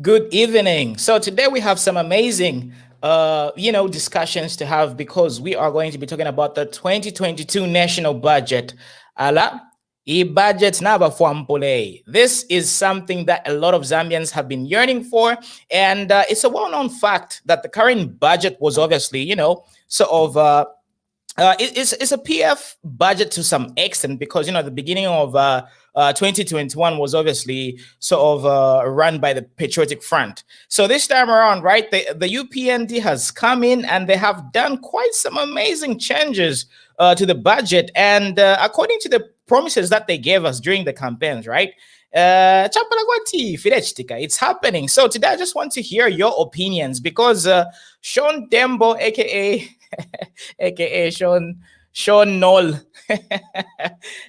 Good evening. So today we have some amazing, discussions to have because we are going to be talking about the 2022 national budget. Ala, budget naba fuampole. This is something that a lot of Zambians have been yearning for, and it's a well-known fact that the current budget was obviously, sort of. It's a PF budget to some extent because the beginning of 2021 was obviously sort of run by the Patriotic Front. So this time around, right, the UPND has come in and they have done quite some amazing changes to the budget. And according to the promises that they gave us during the campaigns, right? It's happening. So today I just want to hear your opinions because Sean Tembo, aka aka Sean Knoll.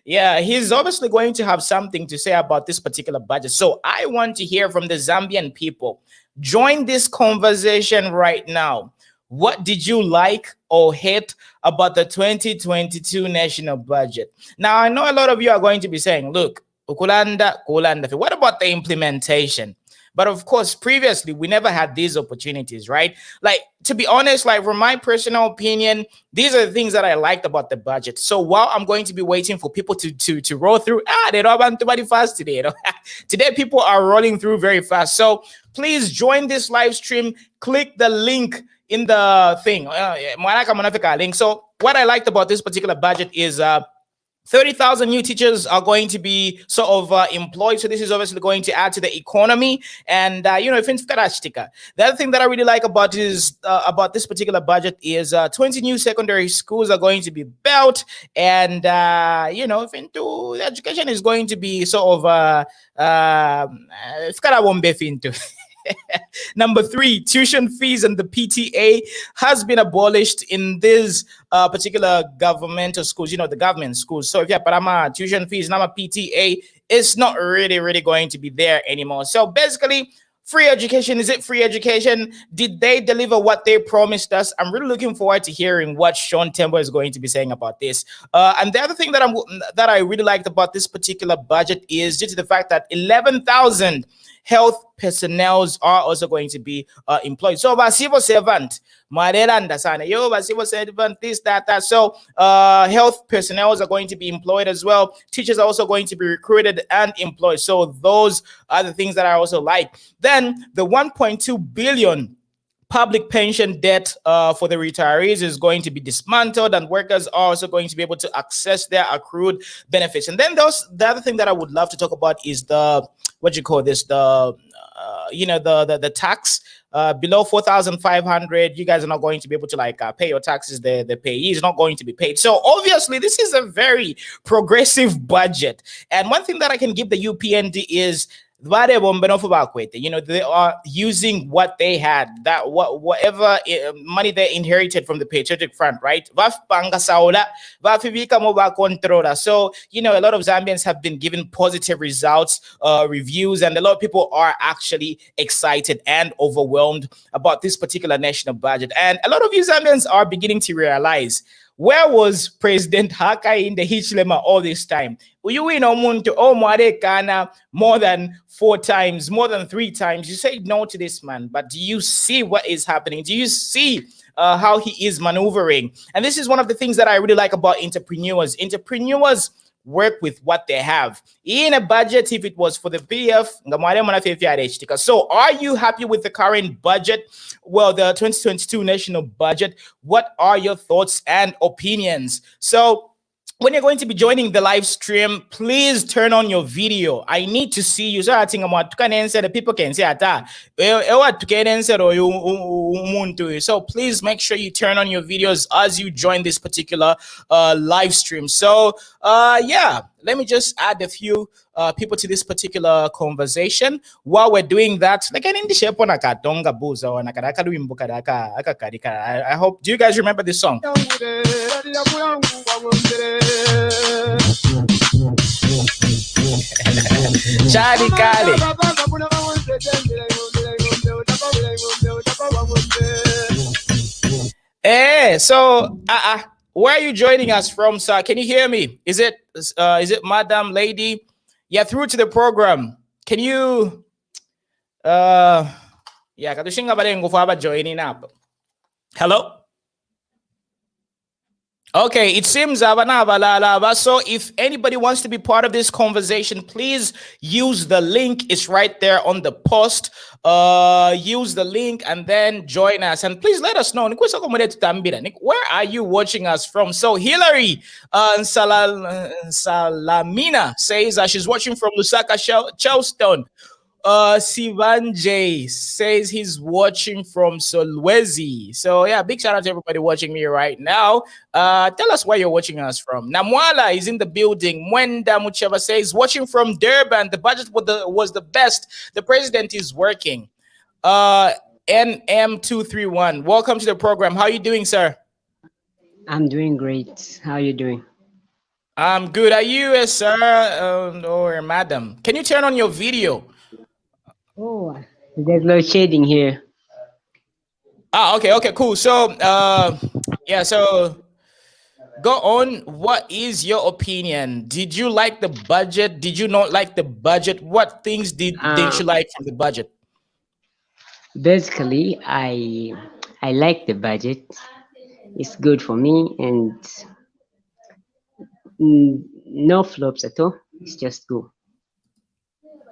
Yeah, he's obviously going to have something to say about this particular budget. So I want to hear from the Zambian people. Join this conversation right now. What did you like or hate about the 2022 national budget? Now, I know a lot of you are going to be saying, look, Ukulanda, Kulanda, what about the implementation? But of course, previously we never had these opportunities, right? Like, to be honest, like from my personal opinion, these are the things that I liked about the budget. So while I'm going to be waiting for people to roll through, they don't want to be fast today. Today people are rolling through very fast. So please join this live stream. Click the link in the thing. So what I liked about this particular budget is 30,000 new teachers are going to be sort of employed. So this is obviously going to add to the economy. And, the other thing that I really like about about this particular budget is 20 new secondary schools are going to be built. And, the education is going to be sort of, Number three, tuition fees and the PTA has been abolished in these particular governmental schools, the government schools. So if you have parama tuition fees, nama PTA, it's not really going to be there anymore. So basically, free education, is it free education? Did they deliver what they promised us? I'm really looking forward to hearing what Sean Tembo is going to be saying about this. And the other thing that I really liked about this particular budget is due to the fact that 11,000 health personnel are also going to be employed. So about civil servant, civil servant, this, that. So health personnel are going to be employed as well. Teachers are also going to be recruited and employed. So those are the things that I also like. Then the 1.2 billion public pension debt for the retirees is going to be dismantled, and workers are also going to be able to access their accrued benefits. And then the other thing that I would love to talk about is the the tax below 4,500. You guys are not going to be able to pay your taxes. The payee is not going to be paid. So obviously this is a very progressive budget. And one thing that I can give the UPND is they are using what they had, that whatever money they inherited from the Patriotic Front, right? So, a lot of Zambians have been given positive results, reviews, and a lot of people are actually excited and overwhelmed about this particular national budget. And a lot of you Zambians are beginning to realize, where was President Hakainde Hichilema all this time? You more than 4 times, more than 3 times. You say no to this man, but do you see what is happening? Do you see how he is maneuvering? And this is one of the things that I really like about entrepreneurs. Entrepreneurs work with what they have. In a budget, if it was for the PF, so are you happy with the current budget? Well, the 2022 national budget, what are your thoughts and opinions? So when you're going to be joining the live stream, please turn on your video. I need to see you. So I think the people can say so please make sure you turn on your videos as you join this particular live stream. So let me just add a few people to this particular conversation. While we're doing that, I hope, do you guys remember this song? Charlie Kali. So where are you joining us from, sir? Can you hear me? Is it Madam Lady? Yeah, through to the program. Can you Yeah, katushinga bale ngufaba joining up. Hello? Okay, it seems so if anybody wants to be part of this conversation, please use the link. It's right there on the post. Use the link and then join us. And please let us know. Where are you watching us from? So Hillary Salamina says she's watching from Lusaka, Charleston. Sivanje says he's watching from Solwezi. So yeah, big shout out to everybody watching me right now. Tell us where you're watching us from. Namwala is in the building. Mwenda Mucheva says watching from Durban. The budget was the best. The president is working. NM231. Welcome to the program. How are you doing, sir? I'm doing great. How are you doing? I'm good. Are you a sir or madam? Can you turn on your video? Oh, there's load shedding here. Okay, cool. So, yeah, so go on. What is your opinion? Did you like the budget? Did you not like the budget? What things didn't you like from the budget? Basically, I like the budget. It's good for me, and no flops at all. It's just good,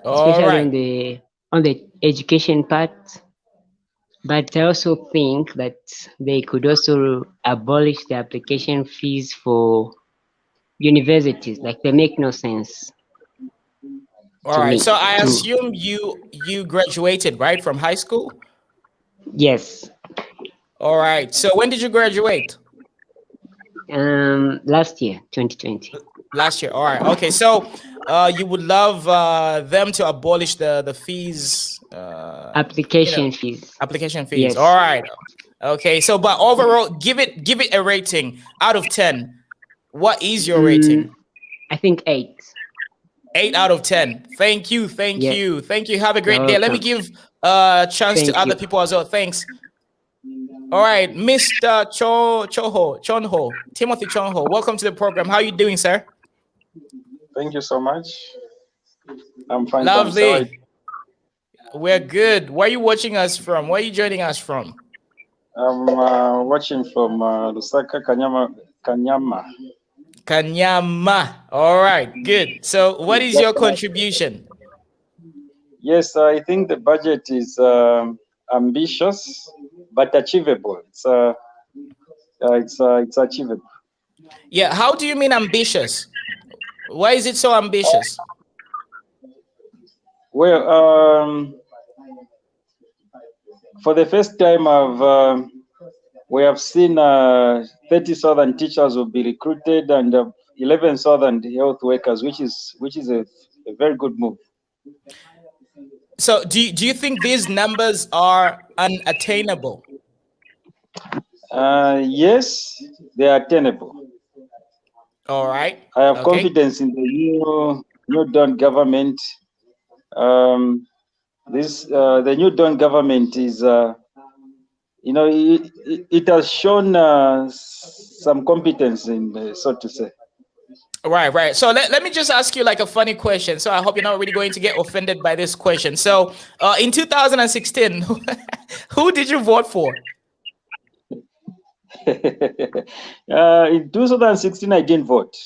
especially on the education part. But I also think that they could also abolish the application fees for universities. Like they make no sense. All right. So I assume you graduated, right, from high school? Yes. All right. So when did you graduate? Last year, 2020. Last year. All right. Okay. So you would love them to abolish the fees. Application fees. Application fees. Yes. All right. Okay. So, but overall, give it a rating out of 10. What is your rating? I think 8. 8 out of 10. Thank you. Have a great day. Let me give a chance to other people as well. Thanks. All right, Mr. Chonho, Timothy Chonho, welcome to the program. How are you doing, sir? Thank you so much. I'm fine. Lovely. We're good. Where are you watching us from? Where are you joining us from? I'm watching from Lusaka, Kanyama. Kanyama. All right, good. So what is your contribution? Yes, I think the budget is ambitious but achievable. It's achievable. Yeah, how do you mean ambitious? Why is it so ambitious? Well, for the first time, we have seen 30,000 teachers will be recruited and 11,000 health workers, which is a very good move. So do you think these numbers are unattainable? Yes, they are attainable. All right. I have confidence in the new Dawn government. The new Dawn government is, it has shown some competence in, so to say. Right. So let me just ask you like a funny question. So I hope you're not really going to get offended by this question. So in 2016, who did you vote for? In 2016, I didn't vote.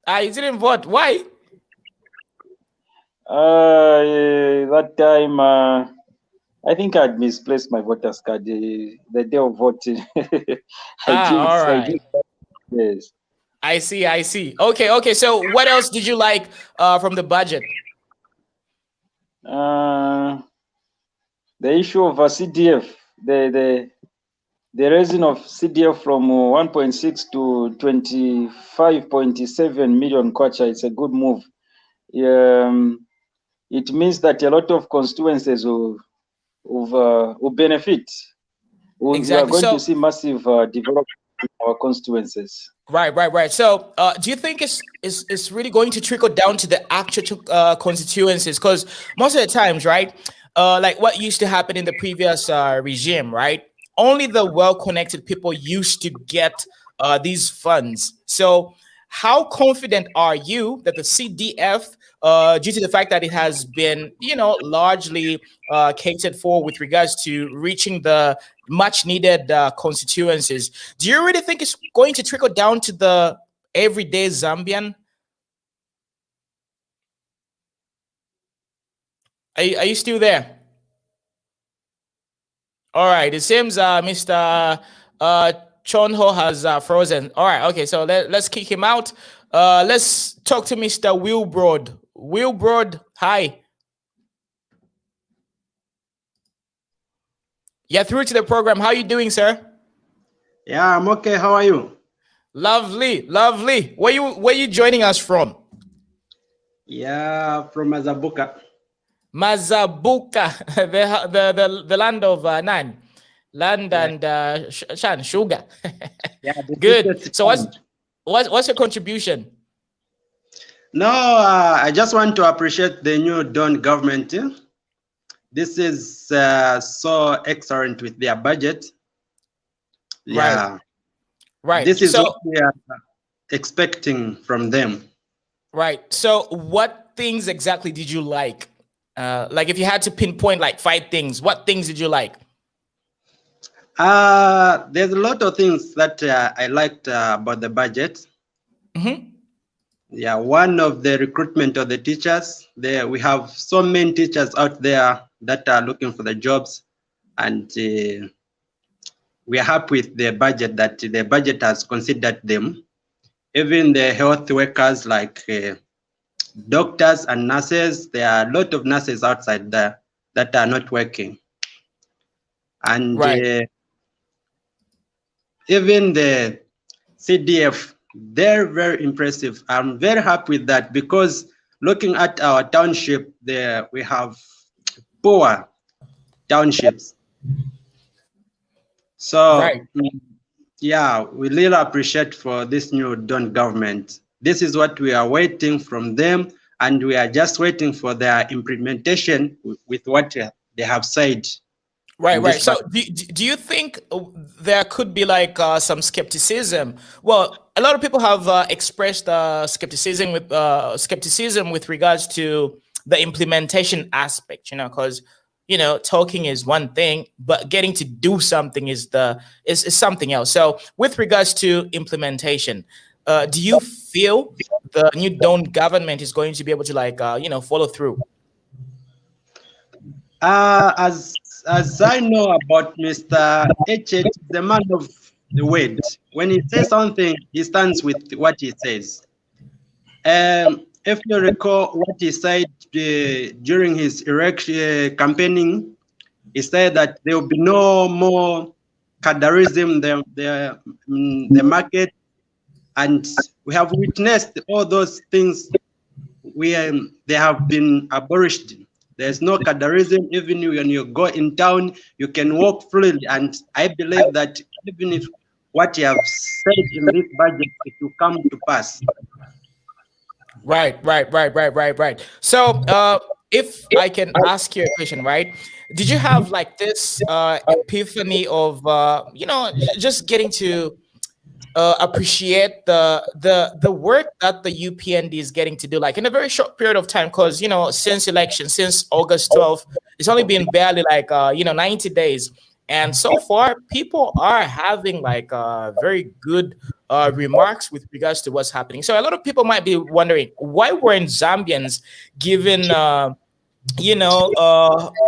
You didn't vote. Why? That time, I think I'd misplaced my voter's card the day of voting. All right. Yes. I see. Okay. So what else did you like from the budget? The issue of CDF, the raising of CDF from 1.6 to 25.7 million kwacha, it's a good move. It means that a lot of constituencies will benefit. Exactly. We are going to see massive development in our constituencies. Right. So, do you think it's really going to trickle down to the actual constituencies? Because most of the times, right, like what used to happen in the previous regime, right, only the well-connected people used to get these funds. So, how confident are you that the CDF, due to the fact that it has been, largely catered for with regards to reaching the much needed constituencies, do you really think it's going to trickle down to the everyday Zambian? Are you still there? All right. It seems Mr. Chonho has frozen. All right. Okay. So let's kick him out. Let's talk to Mr. Wilbrod. Wilbrod, hi. Yeah, through to the program. How are you doing, sir? Yeah, I'm okay. How are you? Lovely, lovely. Where you joining us from? Yeah, from Mazabuka. Mazabuka, the land of Nan, land and Shan sugar. Yeah, good. So what's your contribution? No, I just want to appreciate the new Dawn government. This is so excellent with their budget. Yeah, right. This is what we are expecting from them. Right. So what things exactly did you like? Like if you had to pinpoint like 5 things, what things did you like? There's a lot of things that I liked about the budget. Mm-hmm. Yeah, one of the recruitment of the teachers. There we have so many teachers out there that are looking for the jobs, and we are happy with the budget, that the budget has considered them. Even the health workers like doctors and nurses, there are a lot of nurses outside there that are not working. And even the CDF, they're very impressive. I'm very happy with that, because looking at our township there, we have poor townships. So yeah, we really appreciate for this new Dawn government. This is what we are waiting from them, and we are just waiting for their implementation with what they have said. Right. So do you think there could be like some skepticism? Well, a lot of people have expressed skepticism with regards to the implementation aspect, because talking is one thing, but getting to do something is something else. So with regards to implementation, do you feel the new Dawn government is going to be able to like follow through? As I know about Mr. H, the man of the word. When he says something, he stands with what he says. If you recall what he said during his election campaigning, he said that there will be no more cadarism in the market, and we have witnessed all those things. They have been abolished. There's no cadarism. Even when you go in town, you can walk freely. And I believe that even if what you have said in this budget, it will come to pass. Right. So if I can ask you a question, right? Did you have like this epiphany of just getting to appreciate the work that the UPND is getting to do, like in a very short period of time? Because since election, since August 12th, it's only been barely like 90 days, and so far people are having like very good remarks with regards to what's happening. So a lot of people might be wondering, why weren't Zambians given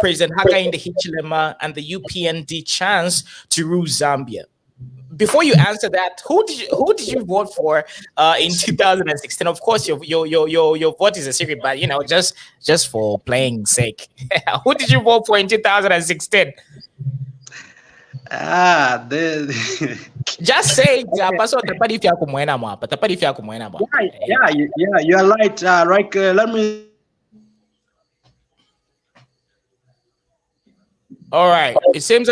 President Hakainde Hichilema and the UPND chance to rule Zambia? Before you answer that, who did you vote for in 2016? Of course, your vote is a secret, but just for playing sake, who did you vote for in 2016? Just say, yeah, you're right. Let me. All right. It seems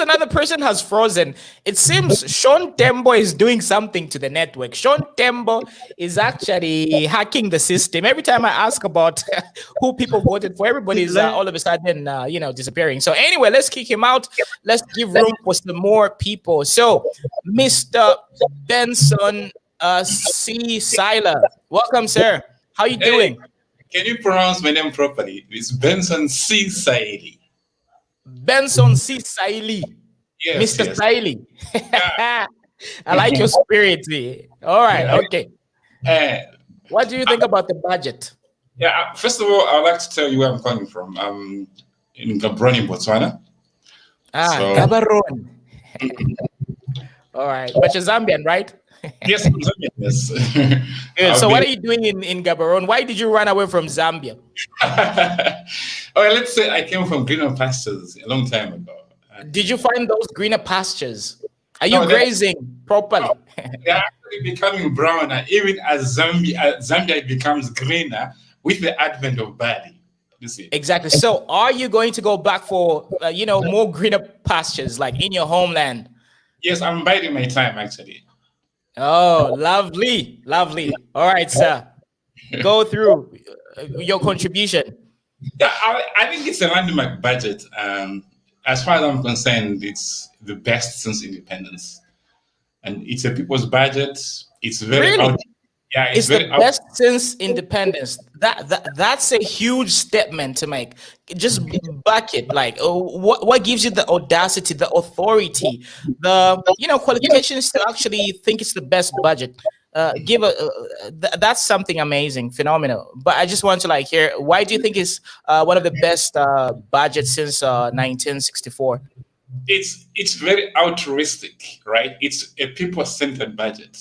another person has frozen. It seems Sean Tembo is doing something to the network. Sean Tembo is actually hacking the system. Every time I ask about who people voted for, everybody's all of a sudden, disappearing. So anyway, let's kick him out. Let's give room for some more people. So, Mr. Benson, C. Sila. Welcome, sir. How you doing? Can you pronounce my name properly? It's Benson C. Saili. Benson C. Saili. Yes, Mr. yes. Saili. I like your spirit. All right, okay. What do you think about the budget? Yeah, first of all, I'd like to tell you where I'm calling from. I'm in Gaborone, Botswana. Gaborone. All right, but you're Zambian, right? Yes, I'm Zambian, yes. Good. So what are you doing in Gaborone? Why did you run away from Zambia? Okay, let's say I came from greener pastures a long time ago. Did you find those greener pastures? Are you grazing properly? They're actually becoming browner, even as Zambia becomes greener with the advent of barley. You see? Exactly. So are you going to go back for, more greener pastures like in your homeland? Yes, I'm biding my time, actually. Oh, lovely. Lovely. All right, sir. Go through your contribution. Yeah, I think it's a landmark budget. As far as I'm concerned, it's the best since independence. And it's a people's budget. It's very it's the best since independence. That's a huge statement to make. Just back it. Like, what gives you the audacity, the authority, the qualifications to actually think it's the best budget? That's something amazing, phenomenal. But I just want to hear, why do you think it's one of the best budgets since 1964? It's very altruistic, right? It's a people-centered budget,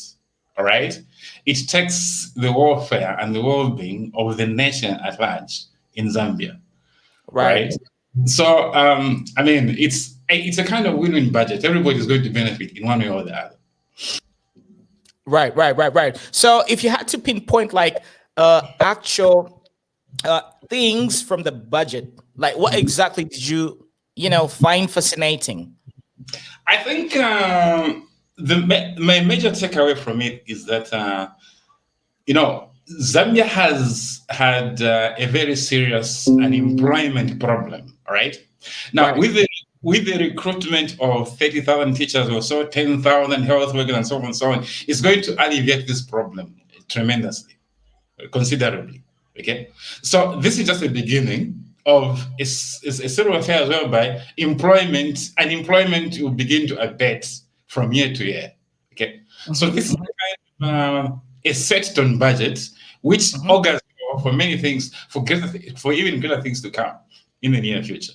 all right? It takes the welfare and the well-being of the nation at large in Zambia, right? So, it's a kind of win-win budget. Everybody's going to benefit in one way or the other. Right. So, if you had to pinpoint actual things from the budget, what exactly did you find fascinating? I think my major takeaway from it is that Zambia has had a very serious unemployment problem. All right. Now, with the recruitment of 30,000 teachers or so, 10,000 health workers, and so on and so on, it's going to alleviate this problem tremendously, considerably. Okay. So this is just the beginning of a set of affairs whereby unemployment will begin to abate from year to year. Okay, so this is kind of a set-on budget which augurs for many things, for even greater things to come in the near future.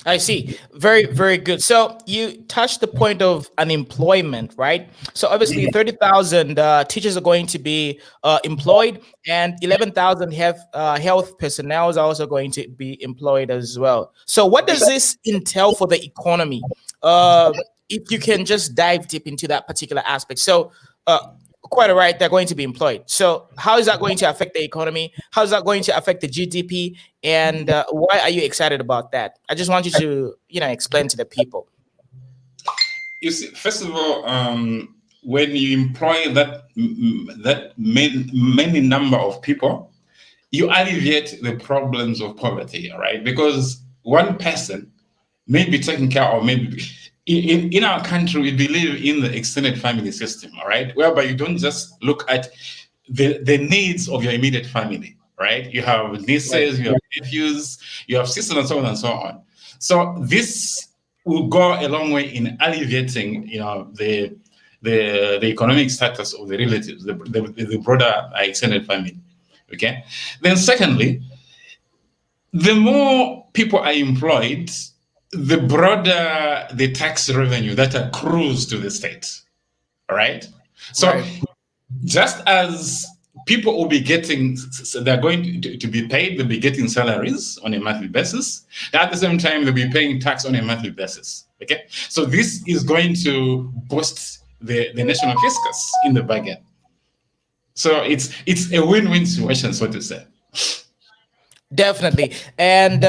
I see. Very, very good. So you touched the point of unemployment, right? So obviously 30,000 teachers are going to be employed, and 11,000 health personnel are also going to be employed as well. So what does this entail for the economy? If you can just dive deep into that particular aspect. So quite right, they're going to be employed. So how is that going to affect the economy? How is that going to affect the GDP? And why are you excited about that? I just want you to, explain to the people. You see, first of all, when you employ that many number of people, you alleviate the problems of poverty, all right? Because one person may be taken care of, maybe. In our country, we believe in the extended family system, all right? Whereby you don't just look at the needs of your immediate family, right? You have nieces, you have nephews, you have sisters, and so on and so on. So this will go a long way in alleviating, the economic status of the relatives, the broader extended family, okay? Then secondly, the more people are employed, the broader the tax revenue that accrues to the state, all right? So just as people will be getting, they're going to be paid, they'll be getting salaries on a monthly basis, at the same time, they'll be paying tax on a monthly basis, okay? So this is going to boost the national fiscus in the bargain. So it's a win-win situation, so to say. Definitely. And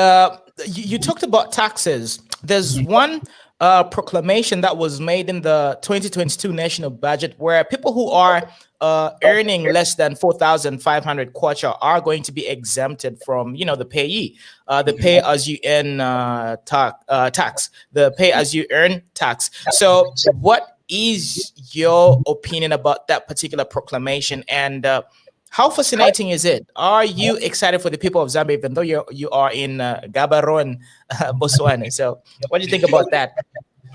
you talked about taxes. There's one proclamation that was made in the 2022 national budget where people who are earning less than 4,500 kwacha are going to be exempted from, the payee, the pay as you earn tax, the pay as you earn tax. So what is your opinion about that particular proclamation, and how fascinating is it? Are you excited for the people of Zambia, even though you are in Gaborone, Botswana? So, what do you think about that?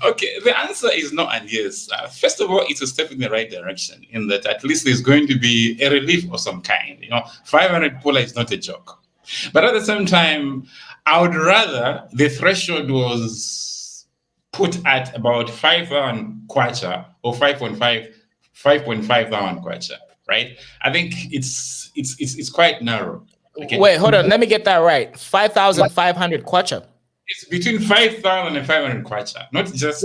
Okay, the answer is no and yes. First of all, it's a step in the right direction in that at least there's going to be a relief of some kind. 500 pula is not a joke. But at the same time, I would rather the threshold was put at about 5,000 kwacha or 5.5 thousand kwacha, right? I think it's quite narrow. Okay? Wait, hold on. Let me get that right. 5,500 kwacha. It's between 5,000 and 500 kwacha, not just.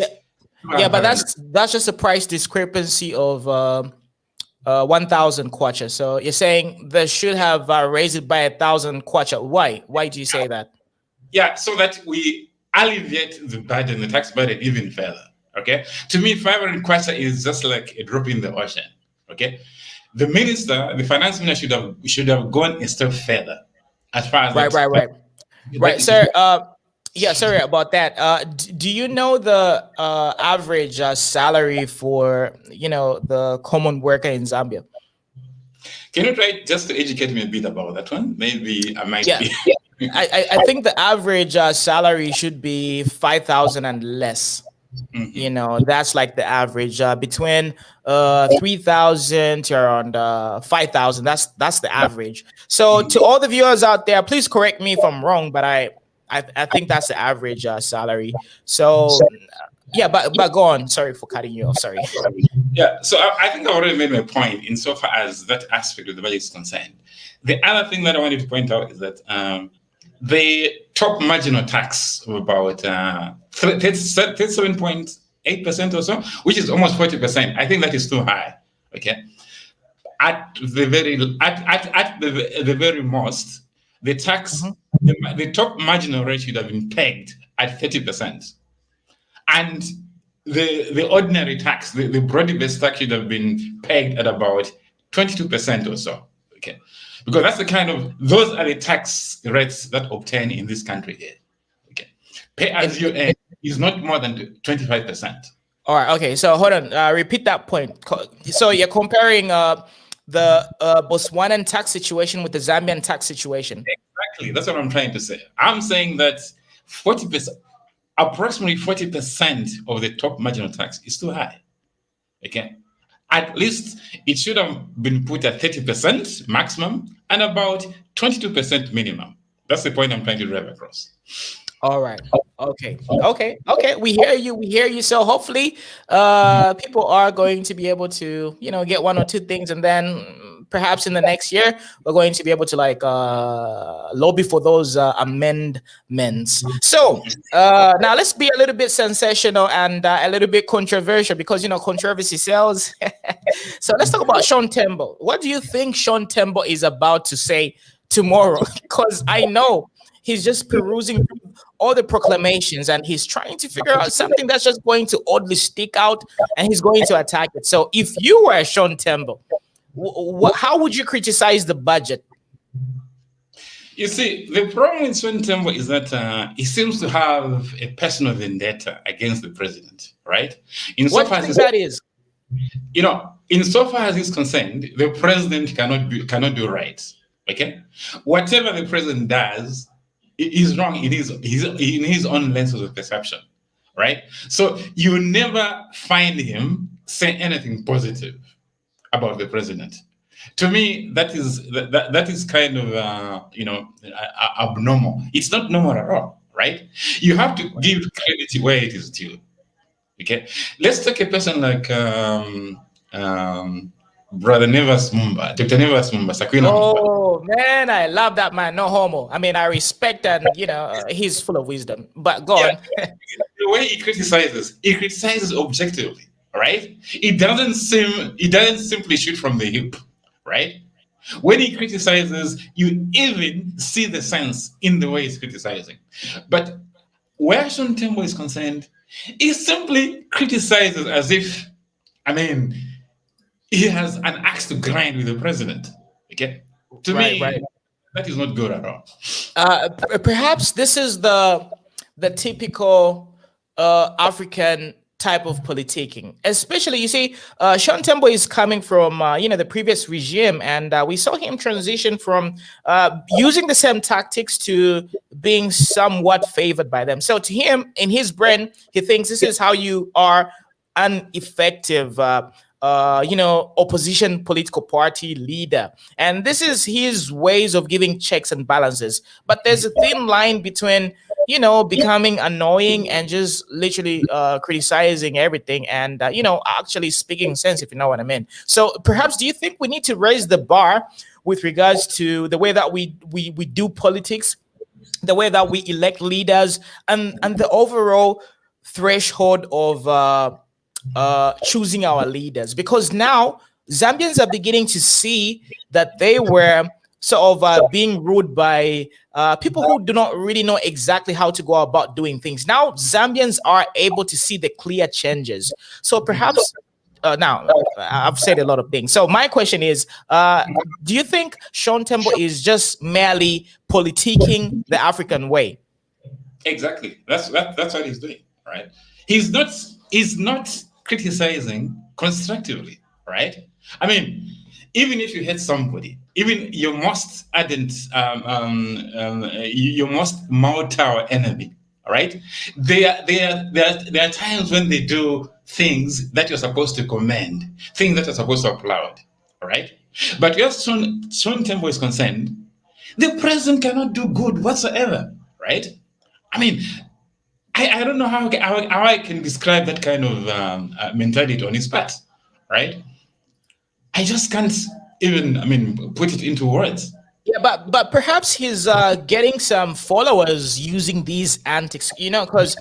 Yeah, but that's just a price discrepancy of 1,000 kwacha. So you're saying they should have raised it by 1,000 kwacha. Why? Why do you say that? Yeah, so that we alleviate the burden, the tax burden, even further. Okay, to me, 500 kwacha is just like a drop in the ocean. Okay, the finance minister, should have gone a step further, as far as right, sir. Yeah, sorry about that. Do you know the average salary for the common worker in Zambia? Can you try just to educate me a bit about that one? Maybe I might be. I think the average salary should be 5,000 and less. Mm-hmm. That's like the average between 3,000 to around 5,000. That's the average. So to all the viewers out there, please correct me if I'm wrong, but I think that's the average salary. So yeah, but go on. Sorry for cutting you off. Sorry. Yeah, so I think I already made my point insofar as that aspect of the budget is concerned. The other thing that I wanted to point out is that the top marginal tax of about 37.8% or so, which is almost 40%. I think that is too high. Okay, at the very most, the tax, the top marginal rate should have been pegged at 30%, and the ordinary tax, the broad-based tax, should have been pegged at about 22% or so. Okay, because that's those are the tax rates that obtain in this country here. Okay, pay as you earn is not more than 25%. All right. Okay. So hold on. Repeat that point. So you're comparing the Botswanan tax situation with the Zambian tax situation. Exactly. That's what I'm trying to say. I'm saying that 40%, approximately 40% of the top marginal tax is too high. Okay. At least it should have been put at 30% maximum and about 22% minimum. That's the point I'm trying to drive across. All right. Okay. We hear you. So hopefully people are going to be able to, get one or two things, and then perhaps in the next year we're going to be able to lobby for those amendments. So now let's be a little bit sensational and a little bit controversial, because controversy sells. So let's talk about Sean Tembo. What do you think Sean Tembo is about to say tomorrow? Because I know he's just perusing all the proclamations and he's trying to figure out something that's just going to oddly stick out, and he's going to attack it. So if you were Sean Tembo, how would you criticize the budget? You see, the problem with Sean Tembo is that he seems to have a personal vendetta against the president, right? What do you think that is? Insofar as he's concerned, the president cannot do right. Okay, whatever the president does is wrong in his own lenses of perception, right? So you never find him say anything positive about the president. To me, that is kind of abnormal. It's not normal at all, right? You have to give credit where it is due. Okay, let's take a person like Brother Nevas Mumba, Dr. Nevas Mumba, Sakwina. Oh man, I love that man. No homo. I mean, I respect, and he's full of wisdom. But go on. The way he criticizes objectively, right? It doesn't simply shoot from the hip, right? When he criticizes, you even see the sense in the way he's criticizing. But where Sean Tembo is concerned, he simply criticizes as if, he has an axe to grind with the president. Okay, to me, that is not good at all. Perhaps this is the typical African type of politicking, especially you see Sean Tembo is coming from the previous regime, and we saw him transition from using the same tactics to being somewhat favored by them. So to him, in his brain, he thinks this is how you are an effective opposition political party leader, and this is his ways of giving checks and balances. But there's a thin line between becoming annoying and just literally criticizing everything, and actually speaking sense, if you know what I mean. So perhaps, do you think we need to raise the bar with regards to the way that we do politics, the way that we elect leaders, and the overall threshold of choosing our leaders? Because now Zambians are beginning to see that they were sort of being ruled by people who do not really know exactly how to go about doing things. Now Zambians are able to see the clear changes. So perhaps now I've said a lot of things. So my question is, do you think Sean Tembo is just merely politicking the African way? Exactly. That's what he's doing, right? He's not criticizing constructively, right? I mean, even if you hate somebody, even your most ardent, your most mortal enemy, right? There are times when they do things that you're supposed to commend, things that you're supposed to applaud, right? But where Sean Tembo is concerned, the president cannot do good whatsoever, right? I mean, I don't know how I can describe that kind of mentality on his part, right? I just can't even, put it into words. Yeah, but perhaps he's getting some followers using these antics, because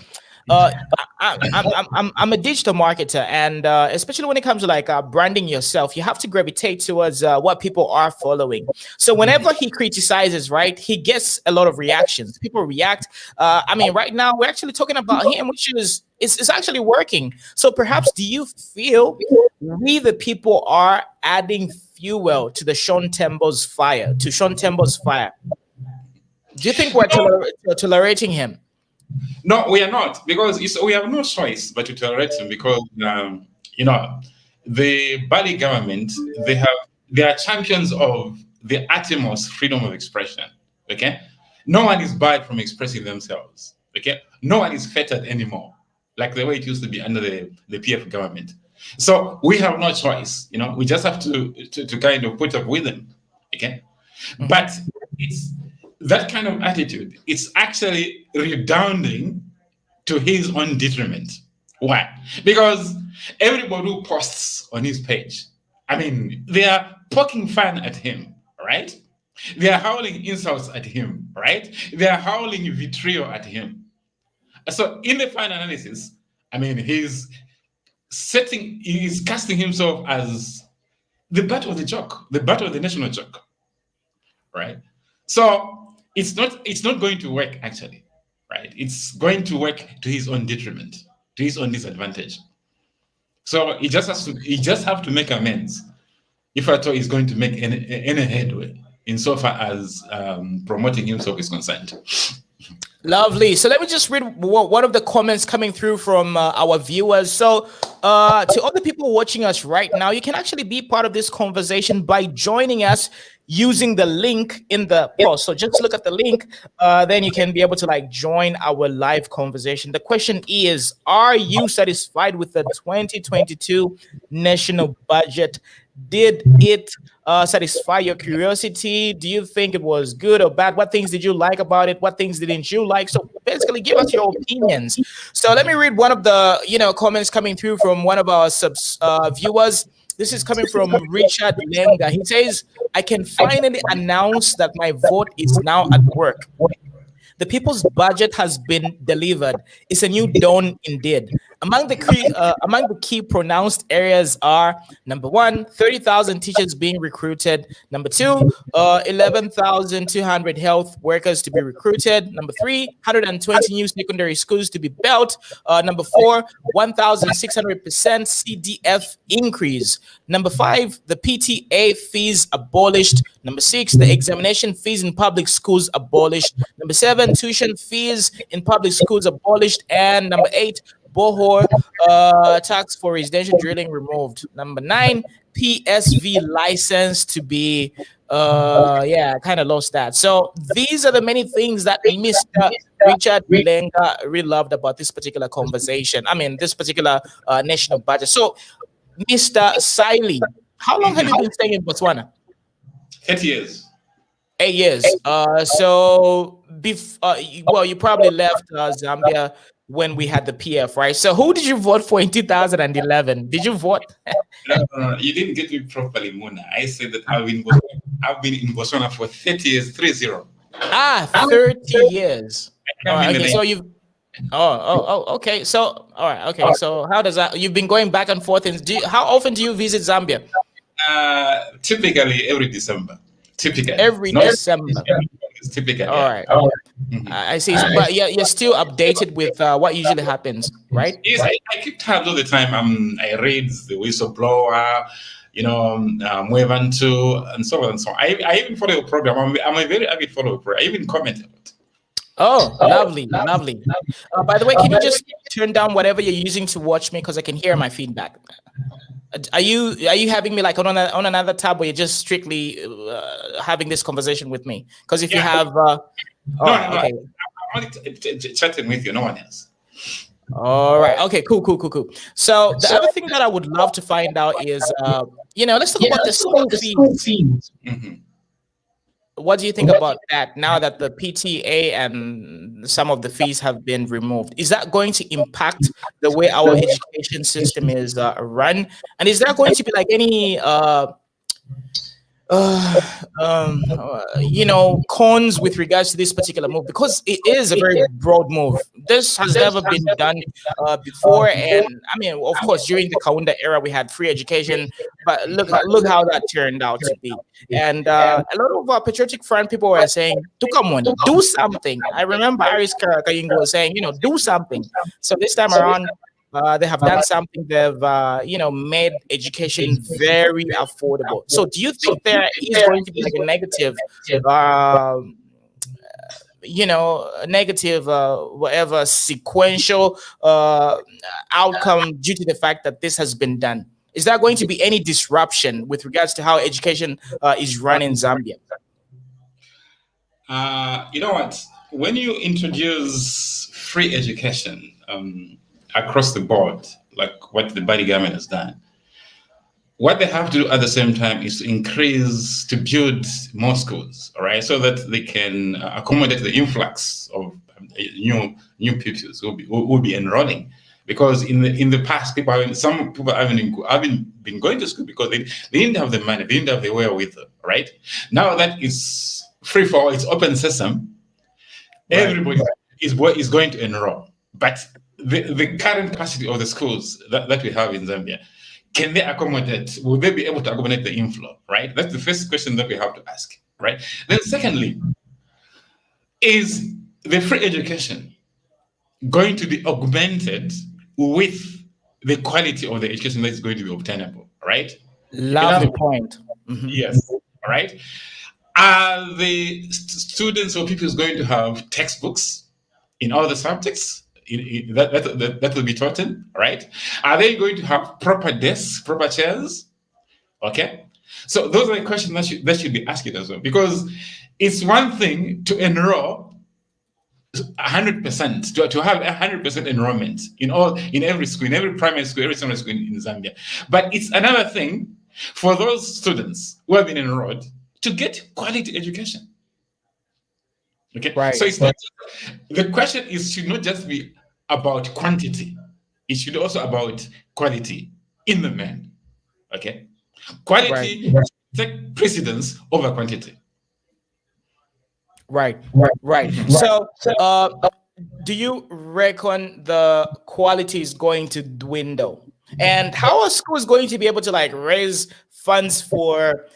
I'm a digital marketer, and especially when it comes to like branding yourself, you have to gravitate towards what people are following. So whenever he criticizes, right, he gets a lot of reactions. People react. Right now we're actually talking about him, which is it's actually working. So perhaps, do you feel we the people are adding fuel to the Sean Tembo's fire? Do you think we're tolerating him? No, we are not, because we have no choice but to tolerate him, because the Bali government, they are champions of the utmost freedom of expression. Okay, no one is barred from expressing themselves. Okay, no one is fettered anymore, like the way it used to be under the PF government. So we have no choice. We just have to kind of put up with them. Okay, but it's that kind of attitude, it's actually redounding to his own detriment. Why? Because everybody who posts on his page, they are poking fun at him, right? They are howling insults at him, right? They are howling vitriol at him. So in the final analysis, he's casting himself as the butt of the joke, the butt of the national joke, right? So it's not going to work, actually, right? It's going to work to his own detriment, to his own disadvantage. So he just have to make amends, if at all he's going to make any headway insofar as promoting himself is concerned. Lovely. So let me just read one of the comments coming through from our viewers. So to all the people watching us right now, you can actually be part of this conversation by joining us using the link in the post. So just look at the link, then you can be able to join our live conversation. The question is, are you satisfied with the 2022 national budget? Did it satisfy your curiosity? Do you think it was good or bad? What things did you like about it? What things didn't you like? So basically, give us your opinions. So let me read one of the comments coming through from one of our viewers. This is coming from Richard Lenga. He says, "I can finally announce that my vote is now at work. The people's budget has been delivered. It's a new dawn indeed. Among the key pronounced areas are, number one, 30,000 teachers being recruited. Number two, 11,200 health workers to be recruited. Number three, 120 new secondary schools to be built. Number four, 1,600% CDF increase. Number five, the PTA fees abolished. Number six, the examination fees in public schools abolished. Number seven, tuition fees in public schools abolished. And number eight, Bohor tax for residential drilling removed. Number 9, PSV license to be kind of lost that. So these are the many things that Mr. Richard Lenga really loved about this particular conversation. I mean, this particular national budget. So, Mr. Siley, how long have you been staying in Botswana? 8 years. 8 years. You probably left Zambia when we had the PF, right? So who did you vote for in 2011? Did you vote? No, you didn't get me properly, Mona. I said that I've been in Botswana for 30 years, 30. 30 years. All right, okay, so you've okay. So all right, okay. So how does that? You've been going back and forth, and how often do you visit Zambia? Typically every December. Typically every December. Typically. All right. I see. But you're still updated with what usually happens, right? Yes, I keep tabs all the time. I read the whistleblower, Mwevantu, and so on and so on. I even follow the program. I'm a very avid follower. I even comment on it. Oh, lovely. By the way, can you just turn down whatever you're using to watch me, because I can hear my feedback? Are you having me like on another tab, or you're just strictly having this conversation with me? Because if you have, okay. I'm only chatting with you, no one else. All right. Okay. Cool. So the other thing that I would love to find out is, let's talk about the school fees. Mm-hmm. What do you think about that now that the PTA and some of the fees have been removed? Is that going to impact the way our education system is run? And is there going to be like any cons with regards to this particular move, because it is a very broad move. This has never been done before, and I mean, of course, during the Hakainde era, we had free education, but look how that turned out to be. And a lot of Patriotic Front people were saying, do something. I remember Iris Kayingo was saying, do something. So this time around, they have done something. They've, made education very affordable. So do you think there is going to be like a negative, whatever sequential outcome due to the fact that this has been done? Is there going to be any disruption with regards to how education is run in Zambia? You know what? When you introduce free education across the board, like what the Biden government has done, what they have to do at the same time is to build more schools, all right, so that they can accommodate the influx of new pupils who will be enrolling. Because in the past, some people haven't been going to school because they didn't have the money, they didn't have the wherewithal, right? Now that it's free for all, it's open system, right. Everybody is going to enroll. But the current capacity of the schools that we have in Zambia, can they accommodate? Will they be able to accommodate the inflow? Right. That's the first question that we have to ask. Right. Then, secondly, is the free education going to be augmented with the quality of the education that is going to be obtainable? Right. Lovely point. Mm-hmm. Yes. All right. Are the students or people going to have textbooks in all the subjects? That will be taught in, right? Are they going to have proper desks, proper chairs? Okay, so those are the questions that should be asked as well, because it's one thing to enroll 100%, to have 100% enrollment in every school, in every primary school, every secondary school in Zambia, but it's another thing for those students who have been enrolled to get quality education. Okay, right. So it's not. The question should not just be about quantity; it should also about quality in the men. Okay, quality take precedence over quantity. Right. So, do you reckon the quality is going to dwindle? And how are schools going to be able to like raise funds for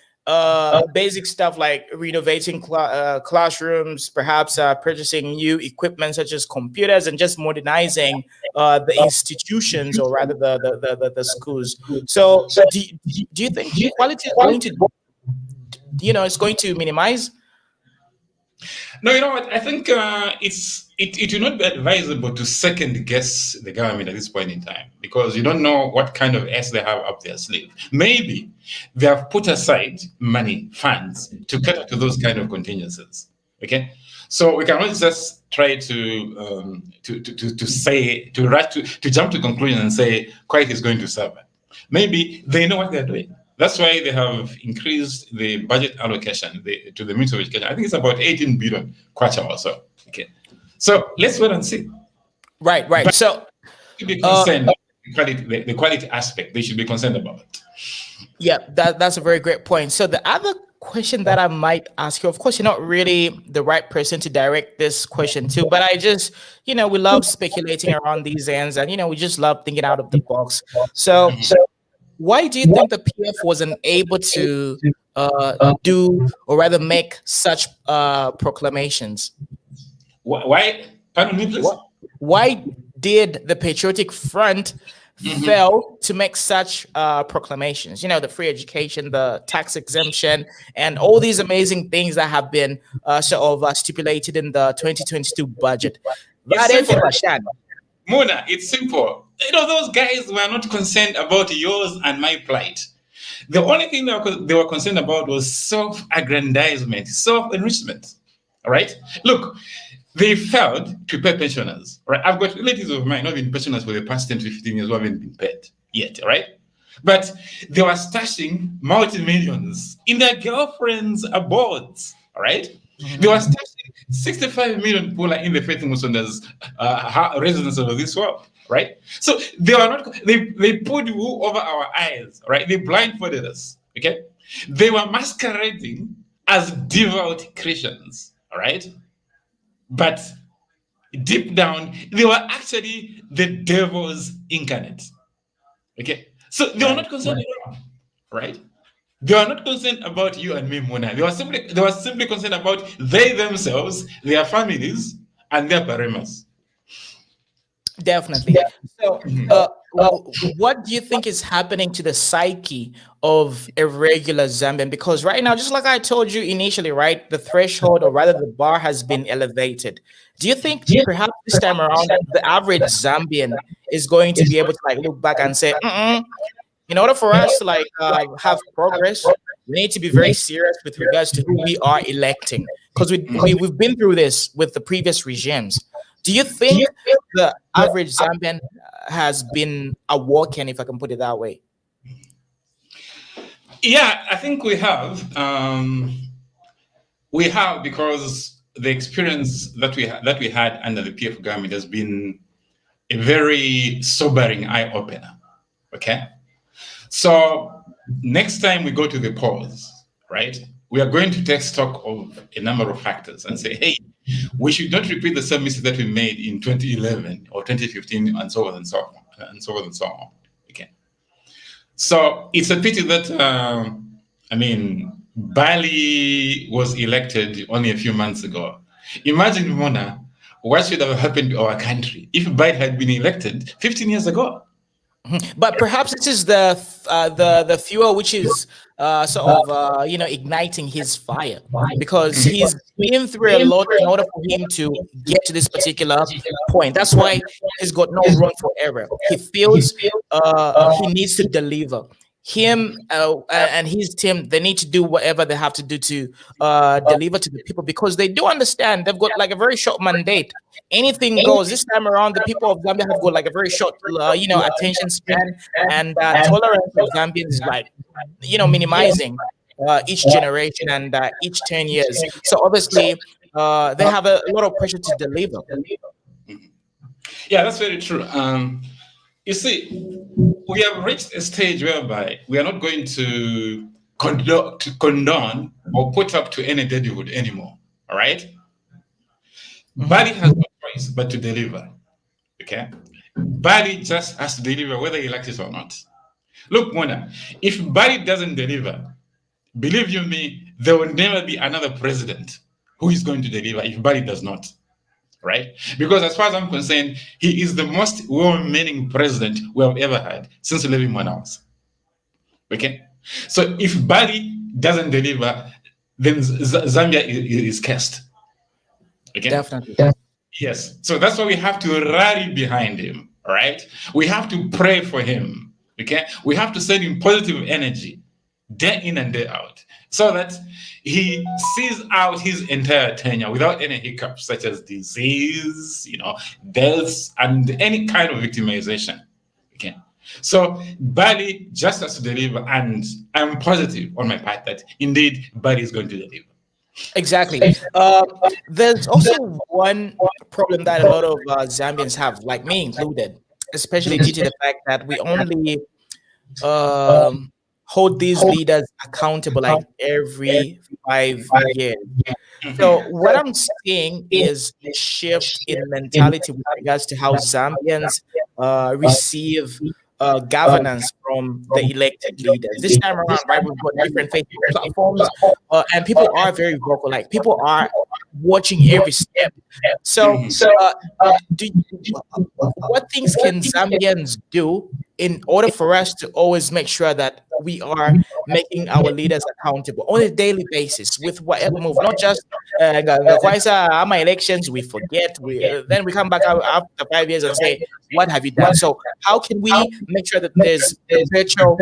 basic stuff like renovating classrooms, perhaps purchasing new equipment such as computers, and just modernizing the institutions, or rather the schools? So do you think quality is going to, it's going to minimize? No, you know what? I think it will not be advisable to second guess the government at this point in time, because you don't know what kind of S they have up their sleeve. Maybe they have put aside money, funds, to cater to those kind of contingencies. Okay, so we cannot just try to jump to conclusion and say Quiet is going to suffer. Maybe they know what they're doing. That's why they have increased the budget allocation to the Ministry of Education. I think it's about 18 billion kwacha or so. Okay, so let's wait and see. Right. But So, should be concerned about the quality aspect. They should be concerned about. yeah, that's a very great point. So the other question that I might ask you, of course, you're not really the right person to direct this question to, but I just, we love speculating around these ends, and we just love thinking out of the box. So, why do you think the PF wasn't able to do, or rather make such proclamations? Why? Pardon me, please. Why did the Patriotic Front fail to make such proclamations? The free education, the tax exemption, and all these amazing things that have been stipulated in the 2022 budget. Mona, it's simple. Those guys were not concerned about yours and my plight. The only thing they were concerned about was self-aggrandizement, self-enrichment. All right? Look, they failed to pay pensioners. Right? I've got relatives of mine who have been pensioners for the past 10 to 15 years who haven't been paid yet, right? But they were stashing multi-millions in their girlfriends' abodes, all right? They were stashing 65 million people in the Faith Musonda's residence of this world, right? So they were not, they put wool over our eyes, right? They blindfolded us, okay? They were masquerading as devout Christians, all right? But deep down, they were actually the devil's incarnate, okay? So they were not concerned at all, right? They were not concerned about you and me, Mona. They were simply concerned about they themselves, their families, and their parameters. Definitely. So, what do you think is happening to the psyche of a regular Zambian? Because right now, just like I told you initially, right, the threshold, or rather the bar, has been elevated. Do you think perhaps this time around, the average Zambian is going to be able to look back and say, in order for us to have progress, we need to be very serious with regards to who we are electing, because we've been through this with the previous regimes. Do you think the average Zambian has been awoken, if I can put it that way? Yeah, I think we have. We have, because the experience that we had under the PF government has been a very sobering eye opener. Okay. So next time we go to the polls, right, we are going to take stock of a number of factors and say, hey, we should not repeat the same mistake that we made in 2011 or 2015 and so on and so on and so on and so on. Okay. So it's a pity that, Bali was elected only a few months ago. Imagine, Mona, what should have happened to our country if Bali had been elected 15 years ago? But perhaps this is the fuel which is igniting his fire, because he's been through a lot in order for him to get to this particular point. That's why he's got no room for error. He feels he needs to deliver. Him and his team, they need to do whatever they have to do to deliver to the people, because they do understand they've got a very short mandate. Anything goes. This time around, the people of Zambia have got a very short, attention span, and tolerance of Zambians is minimizing each generation and each 10 years. So obviously, they have a lot of pressure to deliver. Yeah, that's very true. You see, we have reached a stage whereby we are not going to condone or put up to any deadwood anymore. All right? Bali has no choice but to deliver. Okay? Bali just has to deliver whether he likes it or not. Look, Mona, if Bali doesn't deliver, believe you me, there will never be another president who is going to deliver if Bali does not. Right? Because as far as I'm concerned, he is the most well-meaning president we have ever had since Levi Manaus. Okay? So if Bali doesn't deliver, then Zambia is cursed. Okay. Definitely. Yes. So that's why we have to rally behind him. All right. We have to pray for him. Okay. We have to send him positive energy day in and day out, so that he sees out his entire tenure without any hiccups, such as disease, deaths, and any kind of victimization. Okay. So Bali just has to deliver, and I'm positive on my part that indeed Bali is going to deliver. Exactly. There's also one problem that a lot of Zambians have, like me included, especially due to the fact that we only um, hold these leaders accountable like every 5 years. So what I'm seeing is a shift in mentality with regards to how Zambians receive governance from the elected leaders. This time around, right, we've got different Facebook platforms, and people are very vocal. Like people are watching every step. So, what things can Zambians do in order for us to always make sure that we are making our leaders accountable on a daily basis with whatever move, not just my elections, we forget, then we come back out after 5 years and say, what have you done? So how can we make sure that there's perpetual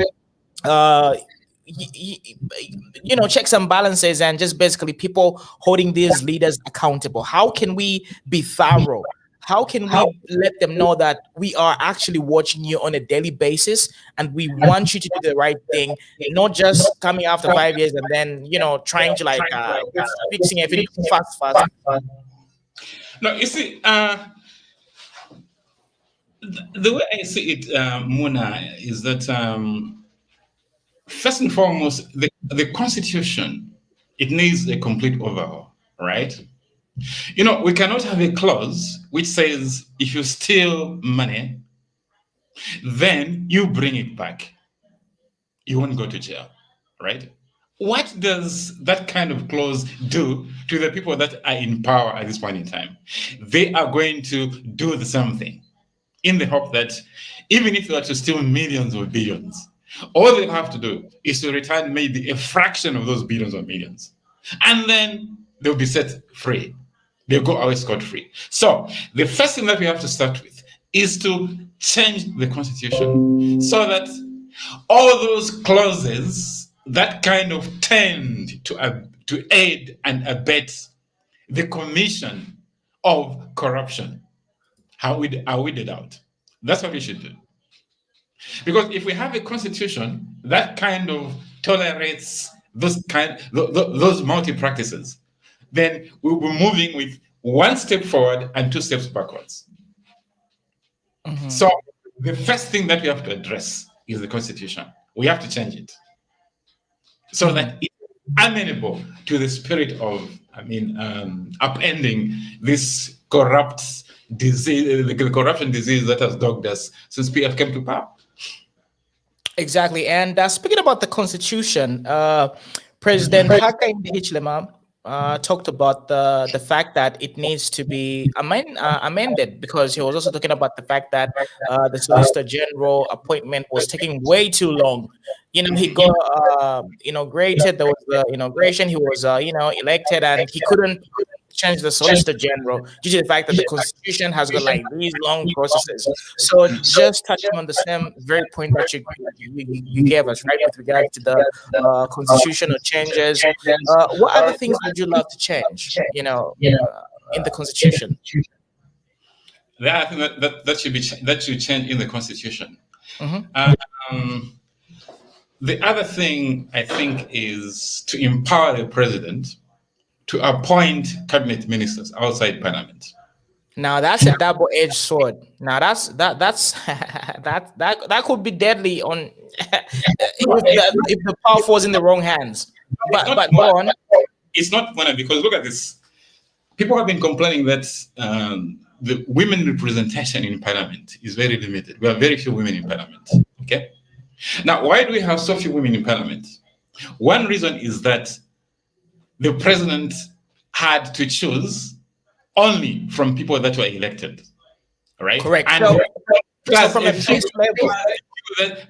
checks and balances, and just basically people holding these leaders accountable? How can we be thorough? How can we let them know that we are actually watching you on a daily basis and we want you to do the right thing, not just coming after 5 years and then, trying to fixing everything fast. No, you see, the way I see it, Muna, is that first and foremost, the Constitution, it needs a complete overhaul, right? We cannot have a clause which says if you steal money, then you bring it back. You won't go to jail, right? What does that kind of clause do to the people that are in power at this point in time? They are going to do the same thing in the hope that even if they are to steal millions or billions, all they have to do is to return maybe a fraction of those billions or millions, and then they'll be set free. They'll go away scot-free. So the first thing that we have to start with is to change the Constitution so that all those clauses that kind of tend to aid and abet the commission of corruption are weeded out. That's what we should do. Because if we have a constitution that kind of tolerates those multi-practices, then we'll be moving with one step forward and two steps backwards. Mm-hmm. So the first thing that we have to address is the constitution. We have to change it so that it's amenable to the spirit of, upending this corrupt disease, the corruption disease that has dogged us since PF came to power. Exactly. And speaking about the constitution, President Hakainde Hichilema talked about the fact that it needs to be amended, because he was also talking about the fact that the Solicitor General appointment was taking way too long. He got inaugurated. There was the inauguration. He was elected, and he couldn't change the Solicitor General due to the fact that the Constitution has got like these long processes. So just touching on the same very point that you gave us, right, with regard to the constitutional changes, what other things would you love to change, in the Constitution? I think that should change in the Constitution. Mm-hmm. The other thing I think is to empower the president to appoint cabinet ministers outside parliament. Now that's a double-edged sword. Now that could be deadly on if the power falls in the wrong hands. But go on. It's not funny, because look at this. People have been complaining that the women representation in parliament is very limited. We have very few women in parliament. Okay. Now, why do we have so few women in parliament? One reason is that the president had to choose only from people that were elected, right? Correct. And so from a base level,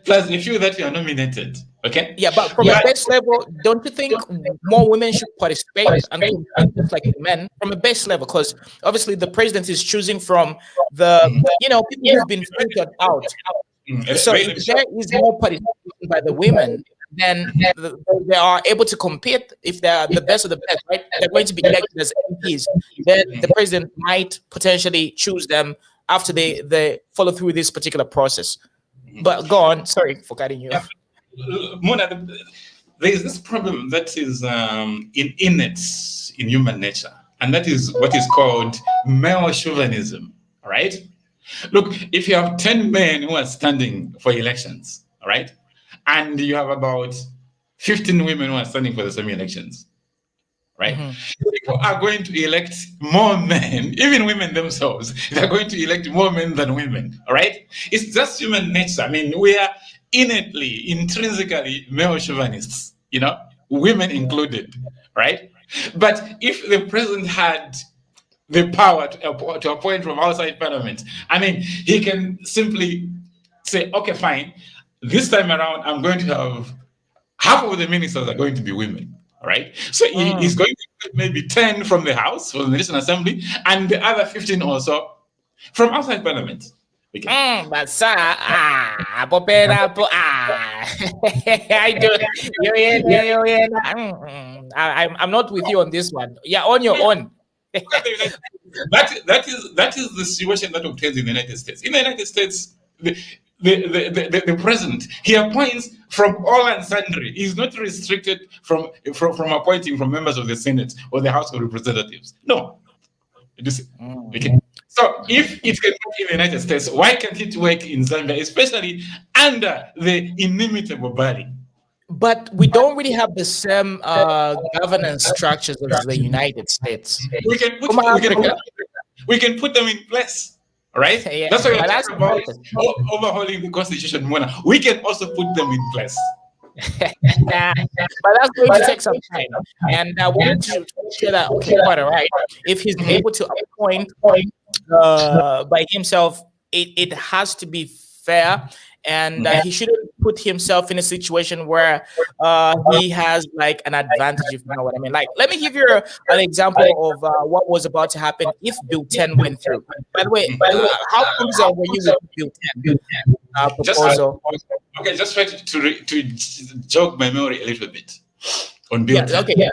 plus a few that were nominated, Okay. Yeah, but from a base level, don't you think more women should participate and compete just like men from a base level? Because obviously the president is choosing from the people who've been filtered out. So if there is more participation by the women, then they are able to compete. If they are the best of the best, right? They're going to be elected as MPs. Then the president might potentially choose them after they follow through this particular process. But go on. Sorry for cutting you. Mona, there is this problem that is innate in human nature, and that is what is called male chauvinism. All right. Look, if you have 10 men who are standing for elections, all right, and you have about 15 women who are standing for the same elections, right? People are going to elect more men, even women themselves. They're going to elect more men than women, all right? It's just human nature. I mean, we are innately, intrinsically male chauvinists, women included, right? But if the president had the power to appoint from outside parliament, I mean, he can simply say, okay, fine, this time around, I'm going to have half of the ministers are going to be women, all right? So he's going to put maybe 10 from the House, from the National Assembly, and the other 15 or so from outside parliament. Okay. But sir, I do. I'm not with you on this one. Yeah, on your own. that is the situation that obtains in the United States. In the United States, the president, he appoints from all and sundry. He's not restricted from appointing from members of the Senate or the House of Representatives. No. Okay. So if it can work in the United States, why can't it work in Zambia, especially under the inimitable Bali? But we don't really have the same governance structures as the United States. We can put them in place, right? Yeah, that's why we're talking about overhauling the Constitution. We can also put them in place. But that's going to take some time, and we need to share that. Okay, quite all right. If he's able to appoint by himself, it has to be fair, and he shouldn't put himself in a situation where he has like an advantage, if you know what I mean. Like, let me give you an example of what was about to happen if Bill 10 went through. By the way, how close were you with Bill 10 proposal? Just try to jog my memory a little bit on Bill 10. Okay, yeah.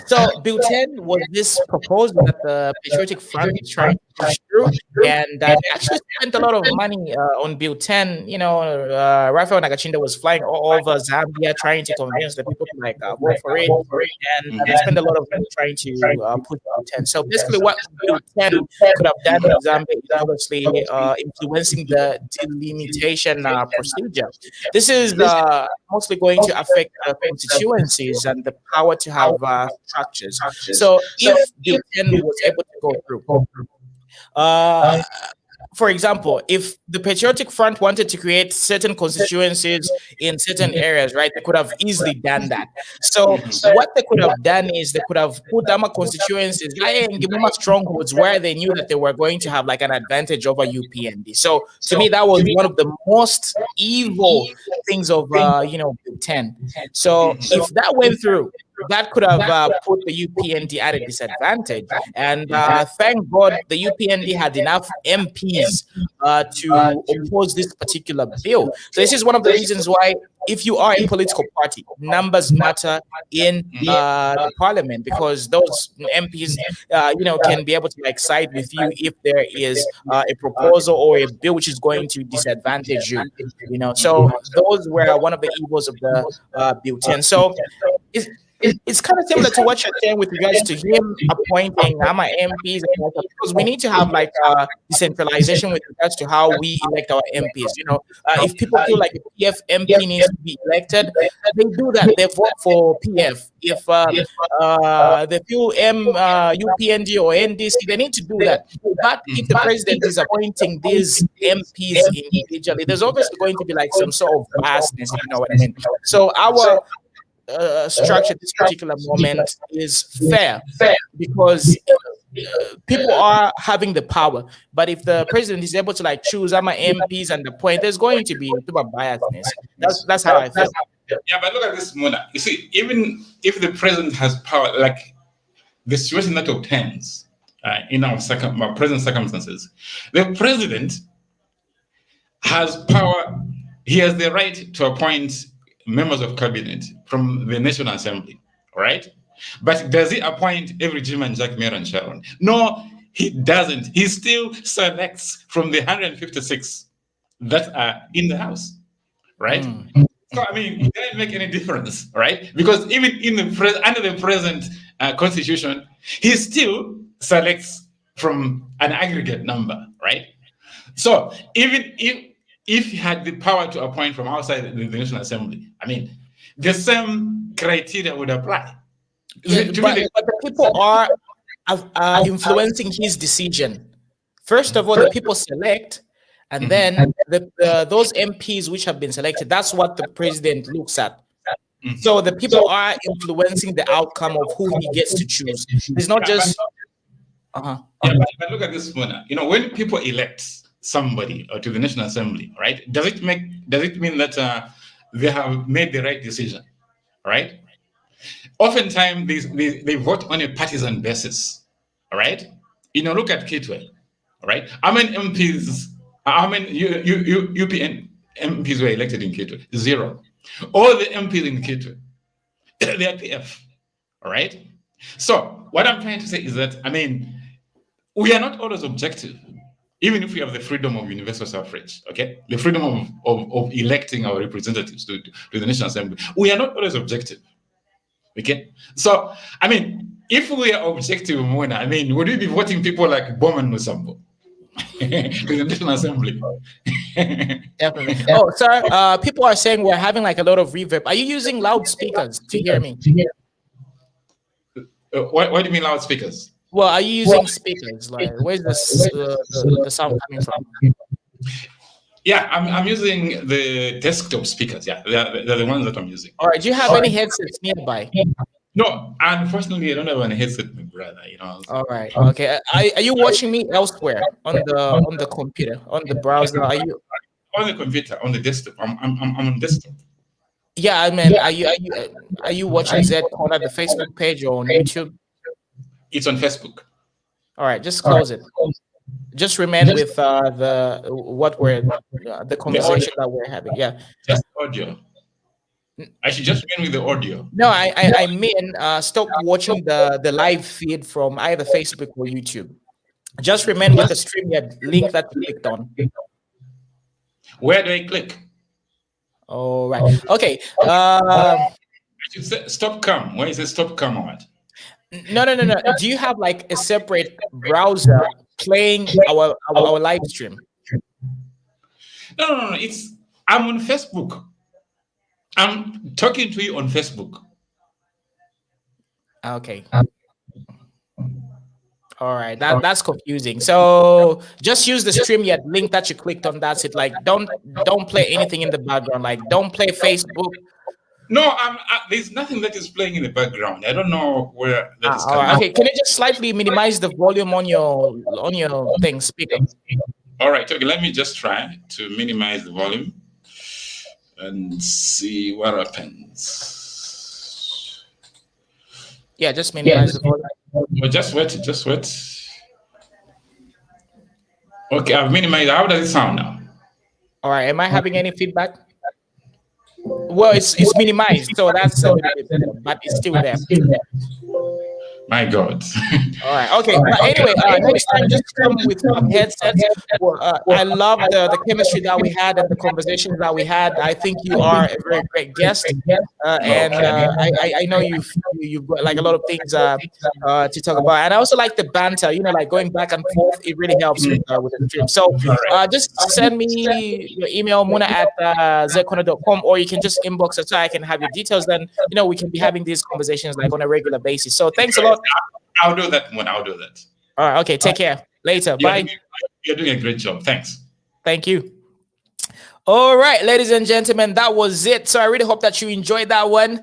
So Bill 10 was this proposal that the Patriotic Front is trying to push through, and they actually spent a lot of money on Bill 10. Raphael Nagachinda was flying all over Zambia trying to convince the people to vote for it, and they spent a lot of money trying to push Bill 10. So basically, what Bill 10 could have done in Zambia is obviously influencing the delimitation procedure. This is mostly going to affect constituencies and the power to have structures. So if Bill 10 was able to go through, for example, if the Patriotic Front wanted to create certain constituencies in certain areas, right, they could have easily done that. So what they could have done is they could have put Dama constituencies in Gimuma strongholds where they knew that they were going to have like an advantage over UPND. So to me, that was one of the most evil things of Bill 10. So if that went through, that could have put the UPND at a disadvantage. And thank God the UPND had enough MPs to oppose this particular bill. So this is one of the reasons why, if you are a political party, numbers matter in the parliament, because those MPs, can be able to like side with you if there is a proposal or a bill which is going to disadvantage you. So those were one of the evils of the Bill 10. So it's kind of similar to what you're saying with regards to him appointing AMA MPs, because we need to have like decentralization with regards to how we elect our MPs. If people feel like a PF MP needs to be elected, they do that. They vote for PF. If they feel UPND or NDC, they need to do that. But if the president is appointing these MPs individually, there's obviously going to be like some sort of biasness, if you know what I mean. So our structure this particular moment is fair because people are having the power, but if the president is able to like choose AMA MPs and appoint, there's going to be a bit of biasness, That's how I feel. Yeah, but look at this, Mona. You see, even if the president has power, like the situation that obtains in our present circumstances, the president has power. He has the right to appoint members of cabinet from the National Assembly, right? But does he appoint every Jim and Jack, Mayor and Sharon? No, he doesn't. He still selects from the 156 that are in the House, right? So I mean, it doesn't make any difference, right? Because even in the under the present constitution, he still selects from an aggregate number, right? So even if he had the power to appoint from outside the National Assembly, I mean, the same criteria would apply. Yeah, but the people are influencing his decision. First of all, the people select, and then those MPs which have been selected, that's what the president looks at. So the people are influencing the outcome of who he gets to choose. It's not just... Yeah, but look at this, Mona. You know, when people elect somebody to the National Assembly, right? Does it mean that they have made the right decision, right? Oftentimes they vote on a partisan basis, right? You know, look at Kitwe, right? How many MPs, how many UPN MPs were elected in Kitwe? 0. All the MPs in Kitwe, they are PF, all right? So what I'm trying to say is that, I mean, we are not always objective, even if we have the freedom of universal suffrage, okay? The freedom of electing our representatives to the National Assembly. We are not always objective, okay? So, I mean, if we are objective, Mona, I mean, would we be voting people like Bowman Musambo to the National Assembly? Definitely. Oh, sir, people are saying we're having like a lot of reverb. Are you using loudspeakers to hear me? What do you mean loudspeakers? Well, are you using speakers? Like, where's the sound coming from? Yeah, I'm using the desktop speakers. Yeah, they're the ones that I'm using. All right. Do you have any headsets nearby? No, unfortunately, I don't have any headset, my brother. You know. All right. Okay. Are you watching me elsewhere on the computer, on the browser? Are you on the computer, on the desktop? I'm on desktop. Yeah, I mean, are you watching Z Corner, the Facebook page, or on YouTube? It's on Facebook. All right, just close it. Just remain with the conversation that we're having. Yeah. Just audio. I should just remain with the audio. No, I mean, stop watching the live feed from either Facebook or YouTube. Just remain with the StreamYard link that you clicked on. Where do I click? All right. Okay. I should say stop cam. Where is it stop cam or what? No. Do you have like a separate browser playing our live stream? No. I'm on Facebook. I'm talking to you on Facebook. Okay. All right. That's confusing. So just use the StreamYard link that you clicked on. That's it. Like don't play anything in the background. Like don't play Facebook. No, there's nothing that is playing in the background. I don't know where that is coming. Right. Okay, can you just slightly minimize the volume on your thing speaker? All right. Okay, let me just try to minimize the volume and see what happens. Yeah, just minimize the volume. Oh, just wait. Okay, I've minimized. How does it sound now? All right. Am I having any feedback? Well, it's minimized, so that's a little bit better, but it's still there. My God. All right. Okay. But anyway, next time just come with some headsets. I love the chemistry that we had and the conversations that we had. I think you are a very great guest, and I know you've got like a lot of things to talk about. And I also like the banter. You know, like going back and forth. It really helps with the stream. So just send me your email, muna@zekona.com, or you can just inbox us so I can have your details. Then we can be having these conversations like on a regular basis. So thanks a lot. I'll do that one. I'll do that. All right. Okay. Take care. Later. Bye. You're doing a great job. Thanks. Thank you. All right, ladies and gentlemen, that was it. So I really hope that you enjoyed that one.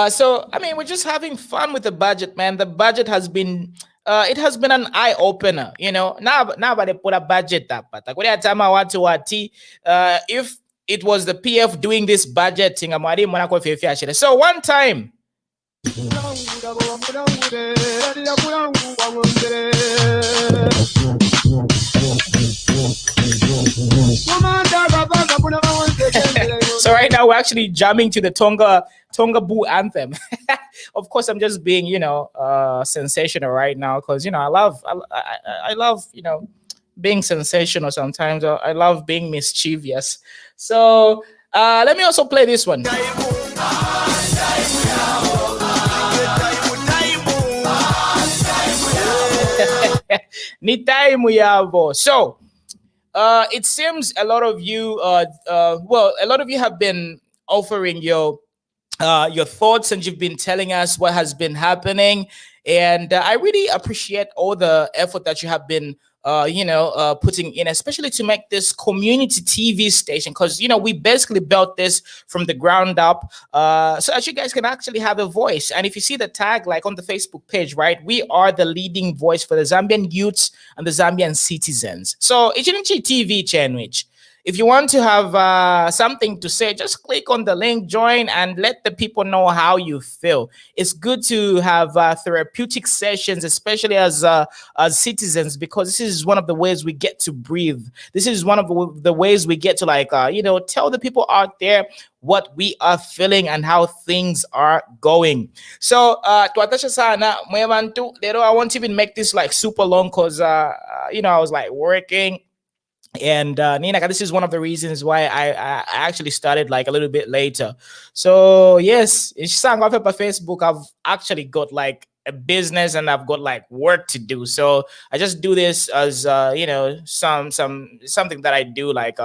So I mean, we're just having fun with the budget, man. The budget has been it has been an eye opener. Now they put a budget up. But if it was the PF doing this budgeting. So one time, so right now we're actually jamming to the Tonga Boo anthem. Of course, I'm just being, sensational right now because I love being sensational sometimes. I love being mischievous. So let me also play this one. Ni time yavo. So it seems a lot of you a lot of you have been offering your thoughts, and you've been telling us what has been happening, and I really appreciate all the effort that you have been putting in, especially to make this community TV station, because we basically built this from the ground up, so that you guys can actually have a voice. And if you see the tag like on the Facebook page, right, we are the leading voice for the Zambian youths and the Zambian citizens. So Ichinchi TV Chenwich. If you want to have something to say, just click on the link, join, and let the people know how you feel. It's good to have therapeutic sessions, especially as citizens, because this is one of the ways we get to breathe. This is one of the ways we get to tell the people out there what we are feeling and how things are going. So tuatasha sana mwevantu lero. I won't even make this like super long because I was like working. And Nina, this is one of the reasons why I actually started like a little bit later. So yes, in Facebook, I've actually got like a business and I've got like work to do. So I just do this as something that I do like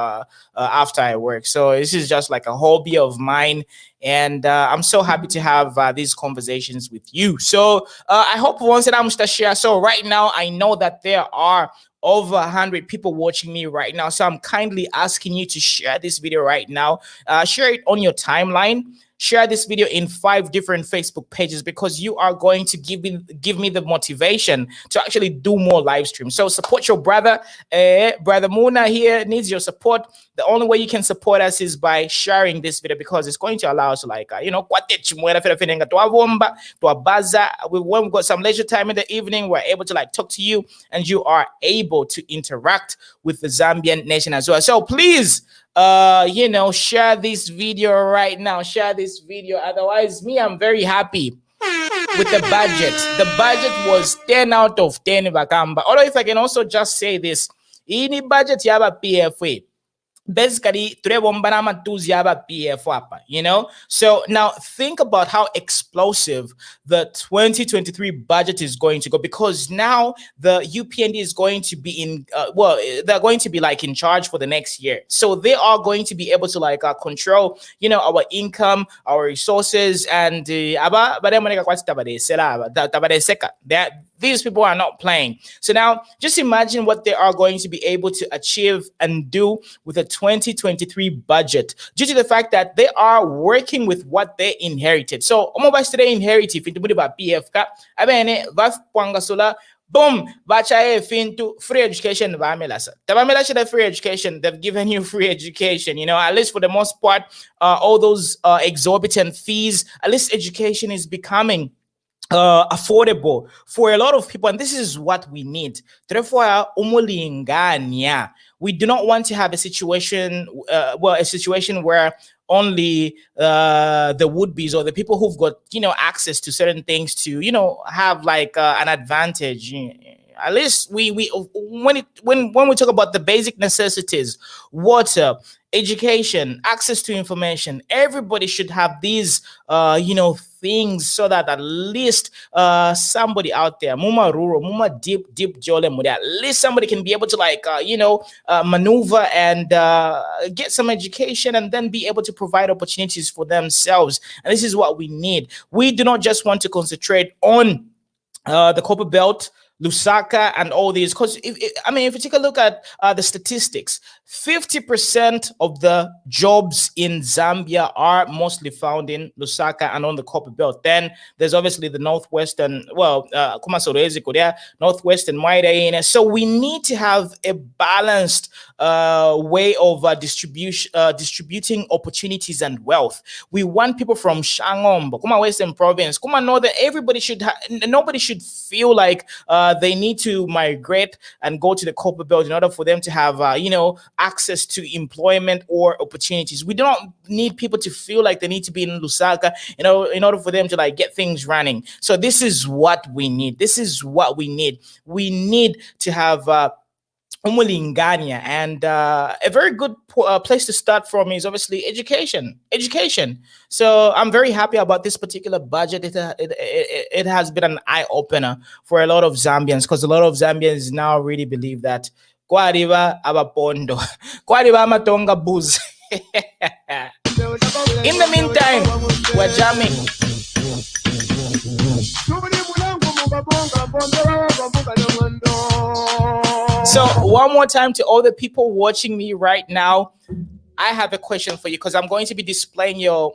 after I work. So this is just like a hobby of mine, and I'm so happy to have these conversations with you. So I hope once that I'm share. So right now I know that there are over 100 people watching me right now. So I'm kindly asking you to share this video right now. Share it on your timeline. Share this video in 5 different Facebook pages, because you are going to give me the motivation to actually do more live streams. So support your brother. Brother Muna here needs your support. The only way you can support us is by sharing this video, because it's going to allow us to when we've got some leisure time in the evening, we're able to like talk to you, and you are able to interact with the Zambian nation as well. So please, share this video right now. Share this video. Otherwise, I'm very happy with the budget. The budget was 10 out of 10 Vakamba. Although if I can also just say this, any budget yaba PFA. Basically, so now think about how explosive the 2023 budget is going to go, because now the UPND is going to be in they're going to be like in charge for the next year. So they are going to be able to like control our income, our resources, and these people are not playing. So now just imagine what they are going to be able to achieve and do with a 2023 budget, due to the fact that they are working with what they inherited. So today inherited PF boom, bacha into free education. Free education. They've given you free education. At least for the most part, all those exorbitant fees. At least education is becoming affordable for a lot of people, and this is what we need. Therefore, we do not want to have a situation where only the would-be's or the people who've got access to certain things to have like an advantage. At least when we talk about the basic necessities, water, education, access to information, everybody should have these things, so that at least somebody out there, muma rural, muma deep jole, at least somebody can be able to like maneuver and get some education, and then be able to provide opportunities for themselves. And this is what we need. We do not just want to concentrate on the Copper Belt, Lusaka and all these, because if you take a look at the statistics, 50% of the jobs in Zambia are mostly found in Lusaka and on the Copper Belt. Then there's obviously the northwestern, northwestern Maida. So we need to have a balanced way of distributing opportunities and wealth. We want people from Shangombo, Kuma Western Province, Kuma Northern. Everybody should nobody should feel like they need to migrate and go to the Copper Belt in order for them to have access to employment or opportunities. We don't need people to feel like they need to be in Lusaka, in order for them to like get things running. So this is what we need. This is what we need. We need to have Umulingania, and a very good place to start from is obviously education. So I'm very happy about this particular budget. It has been an eye opener for a lot of Zambians, because a lot of Zambians now really believe that kwariba abapondo, kwariba amatonga booze. In the meantime, we're jamming. So one more time to all the people watching me right now, I have a question for you, because I'm going to be displaying your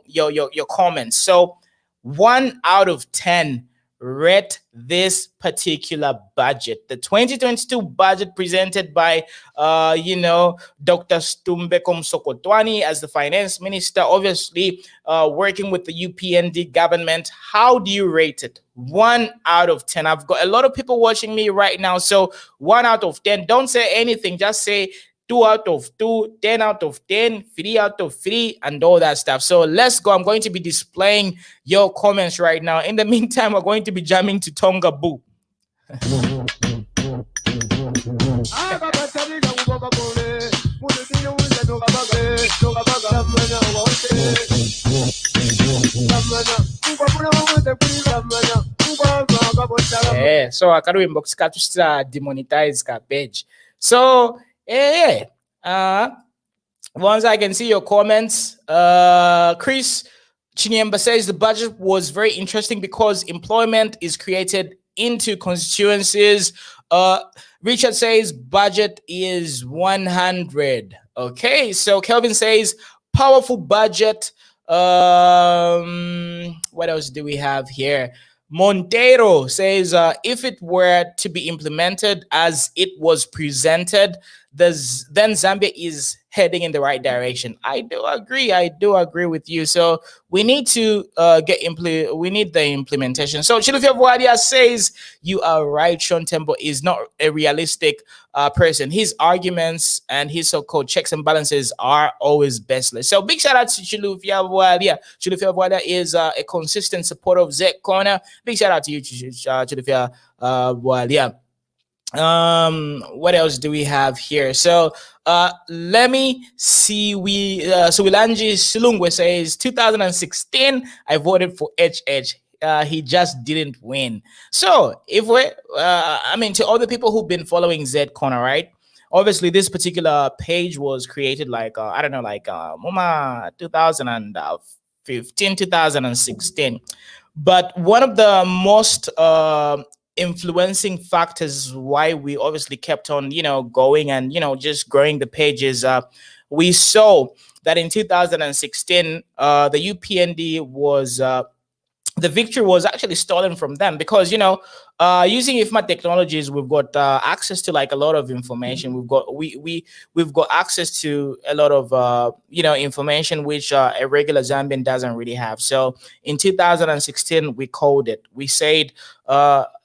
comments. So 1 out of 10, rate this particular budget, the 2022 budget presented by Dr. Stumbekom Sokotwani as the finance minister, obviously working with the UPND government. How do you rate it? 1 out of 10. I've got a lot of people watching me right now, so 1 out of 10. Don't say anything, just say 2 out of 2, 10 out of 10, 3 out of 3, and all that stuff. So let's go. I'm going to be displaying your comments right now. In the meantime, we're going to be jamming to Tonga Boo. Yeah, so akaruimbo kusikatushira demonetize ka page. So once I can see your comments, Chris Chinyemba says the budget was very interesting because employment is created into constituencies. Richard says budget is 100. Okay, so Kelvin says powerful budget. What else do we have here? Montero says if it were to be implemented as it was presented, then Zambia is heading in the right direction. I do agree with you. So we need to we need the implementation. So Chilufia Vuadia says you are right. Sean Tembo is not a realistic person. His arguments and his so-called checks and balances are always baseless. So big shout out to Chilufia Vuadia. Chilufia Vuadia is a consistent supporter of Zek Corner. Big shout out to you, Chilufia Vuadia. What else do we have here? So let me see. Suwilanji Silungwe says 2016 I voted for HH. He just didn't win. So if we to all the people who've been following Z Corner, right? Obviously this particular page was created like 2015 2016, but one of the most influencing factors why we obviously kept on going and just growing the pages, we saw that in 2016 the UPND was the victory was actually stolen from them, because using IFMA technologies, we've got access to like a lot of information. We've got access to a lot of information which a regular Zambian doesn't really have. So in 2016 we called it. We said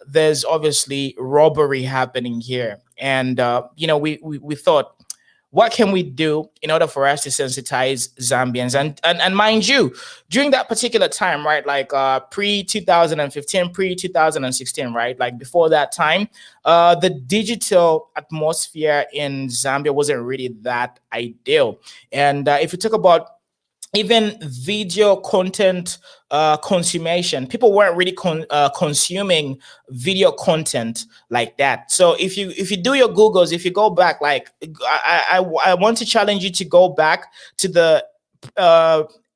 there's obviously robbery happening here, and we thought, what can we do in order for us to sensitize Zambians? And mind you, during that particular time, right, like pre-2015, pre-2016, right, like before that time, the digital atmosphere in Zambia wasn't really that ideal. And if you talk about even video content consummation, people weren't really consuming video content like that. So if you do your Googles, if you go back, like I want to challenge you to go back to the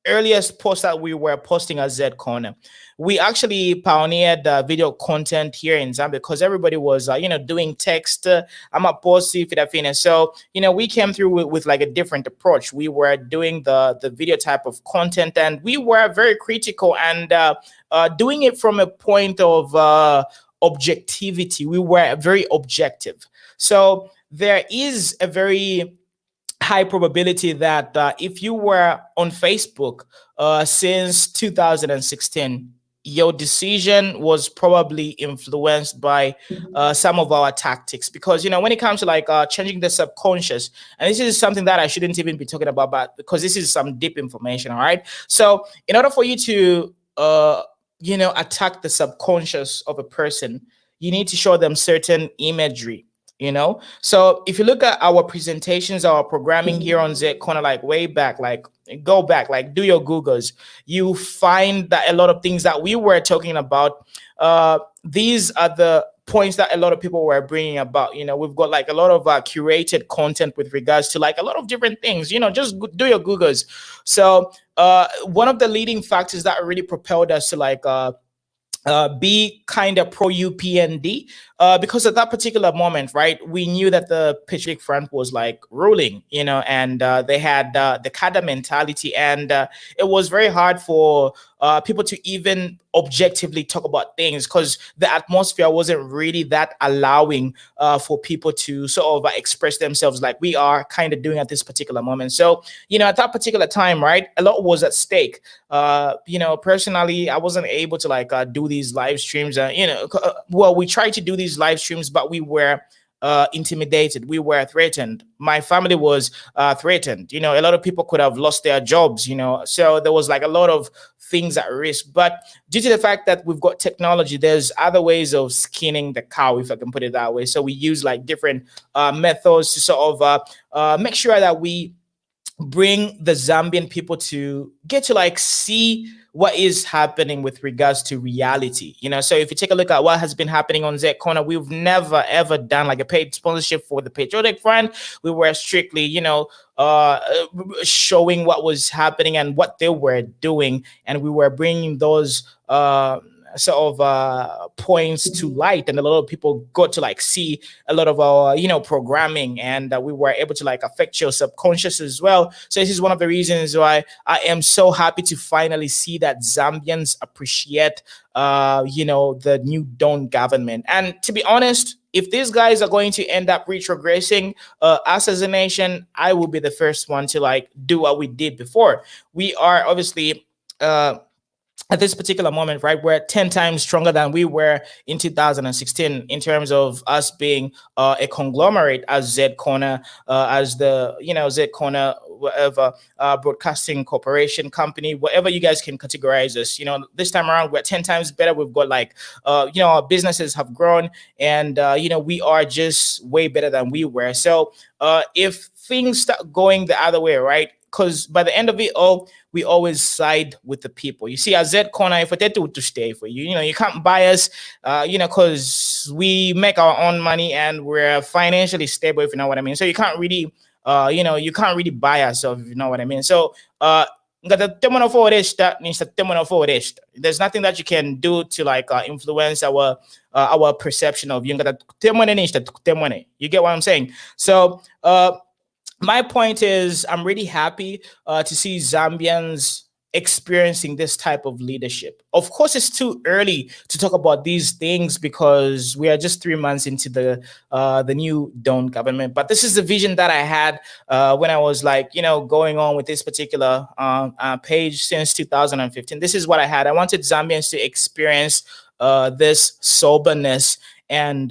earliest post that we were posting at Z Corner. We actually pioneered video content here in Zambia because everybody was, doing text. I'm a post if it. So, we came through with like a different approach. We were doing the video type of content, and we were very critical and doing it from a point of objectivity. We were very objective. So there is a very high probability that if you were on Facebook since 2016, your decision was probably influenced by some of our tactics. Because when it comes to like changing the subconscious, and this is something that I shouldn't even be talking about, but because this is some deep information. All right. So in order for you to attack the subconscious of a person, you need to show them certain imagery. So if you look at our presentations, our programming here on Z Corner, like way back, like go back, like do your Googles, you find that a lot of things that we were talking about, these are the points that a lot of people were bringing about. We've got like a lot of curated content with regards to like a lot of different things. Just do your Googles. So one of the leading factors that really propelled us to like be kind of pro UPND, because at that particular moment, right, we knew that the Patriotic Front was like ruling, and they had the Kada mentality, and it was very hard for people to even objectively talk about things because the atmosphere wasn't really that allowing for people to sort of express themselves like we are kind of doing at this particular moment. So, at that particular time, right, a lot was at stake. Personally, I wasn't able to like do these live streams. Well, we tried to do these live streams, but we were intimidated. We were threatened. My family was threatened. A lot of people could have lost their jobs. So there was like a lot of things at risk. But due to the fact that we've got technology, there's other ways of skinning the cow, if I can put it that way. So we use like different methods to sort of make sure that we bring the Zambian people to get to like see what is happening with regards to reality. So if you take a look at what has been happening on Z Corner, we've never ever done like a paid sponsorship for the Patriotic Front. We were strictly, showing what was happening and what they were doing, and we were bringing those sort of points to light, and a lot of people got to like see a lot of our programming, and we were able to like affect your subconscious as well. So this is one of the reasons why I am so happy to finally see that Zambians appreciate the new Dawn government. And to be honest, if these guys are going to end up retrogressing us as a nation, I will be the first one to like do what we did before. We are obviously at this particular moment, right, we're 10 times stronger than we were in 2016 in terms of us being a conglomerate as Z Corner, as the, Z Corner, whatever, broadcasting corporation company, whatever you guys can categorize us. This time around, we're 10 times better. We've got like, our businesses have grown, and, we are just way better than we were. So if things start going the other way, right, because by the end of it all, we always side with the people. You see, as Z Corner, if we to stay for you, you can't buy us, because we make our own money and we're financially stable, if you know what I mean. So you can't really, you can't really buy ourselves, if you know what I mean. So, there's nothing that you can do to like influence our perception of you. You get what I'm saying? So, my point is, I'm really happy to see Zambians experiencing this type of leadership. Of course, it's too early to talk about these things because we are just 3 months into the new Dawn government. But this is the vision that I had when I was like, going on with this particular page since 2015. This is what I had. I wanted Zambians to experience this soberness and,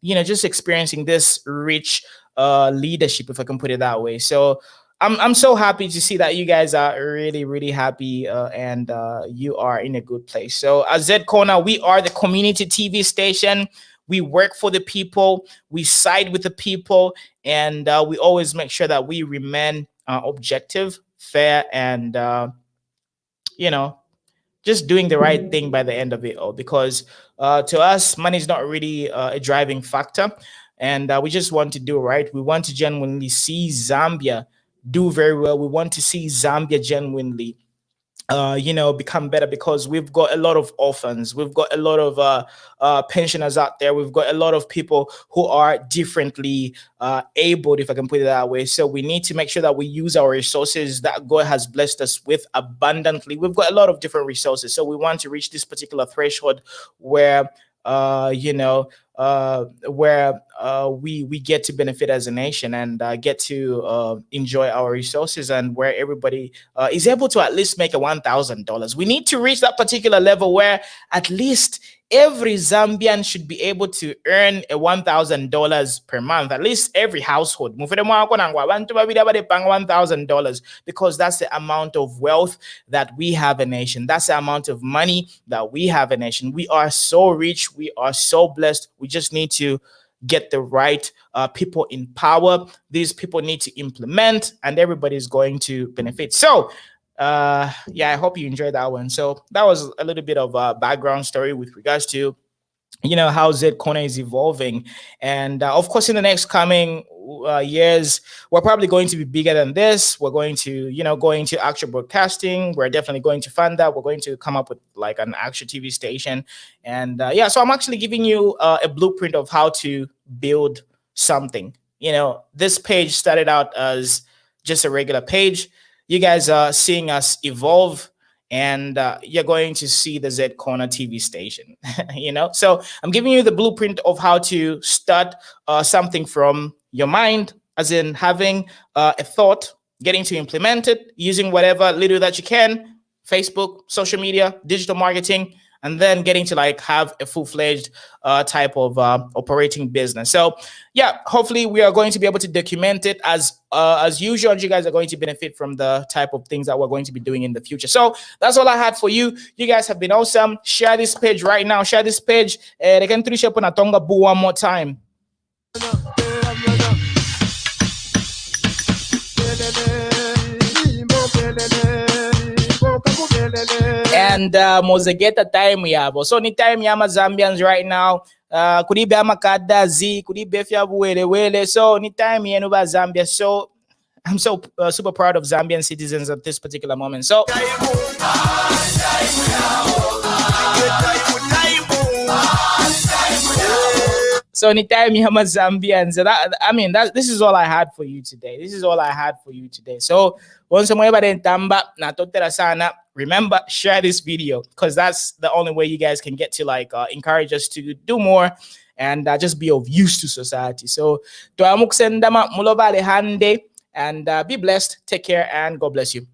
just experiencing this rich leadership, if I can put it that way. So I'm so happy to see that you guys are really, really happy and you are in a good place. So at Z Corner, we are the community TV station. We work for the people, we side with the people, and we always make sure that we remain objective, fair, and just doing the right thing by the end of it all. Because to us, money is not really a driving factor. And we just want to do right. We want to genuinely see Zambia do very well. We want to see Zambia genuinely become better, because we've got a lot of orphans, we've got a lot of pensioners out there, we've got a lot of people who are differently abled, if I can put it that way. So we need to make sure that we use our resources that God has blessed us with abundantly. We've got a lot of different resources, so we want to reach this particular threshold where we get to benefit as a nation, and get to enjoy our resources, and where everybody is able to at least make a $1,000. We need to reach that particular level where at least every Zambian should be able to earn a $1,000 per month, at least every household. $1,000, because that's the amount of wealth that we have a nation. That's the amount of money that we have a nation. We are so rich. We are so blessed. We just need to get the right people in power. These people need to implement, and everybody's going to benefit. So I hope you enjoyed that one. So that was a little bit of a background story with regards to how Z Corner is evolving, and of course in the next coming years we're probably going to be bigger than this. We're going to go into actual broadcasting. We're definitely going to fund that. We're going to come up with like an actual TV station, and so I'm actually giving you a blueprint of how to build something. This page started out as just a regular page. You guys are seeing us evolve, and you're going to see the Z Corner TV station. So I'm giving you the blueprint of how to start something from your mind, as in having a thought, getting to implement it, using whatever little that you can, Facebook, social media, digital marketing, and then getting to like have a full-fledged type of operating business. So hopefully we are going to be able to document it as usual, and you guys are going to benefit from the type of things that we're going to be doing in the future. So that's all I had for you. You guys have been awesome. Share this page right now. Share this page. They can three shop on a tonga boo one more time. And mozegeta time yabo. So ni time yama Zambians right now. Kudi be amakada z, kudi be fya wele. So ni time yenu ba Zambia. So I'm so super proud of Zambian citizens at this particular moment. So anytime you have Zambians, this is all I had for you today. So once remember, share this video, because that's the only way you guys can get to like encourage us to do more and just be of use to society. So and be blessed, take care, and God bless you.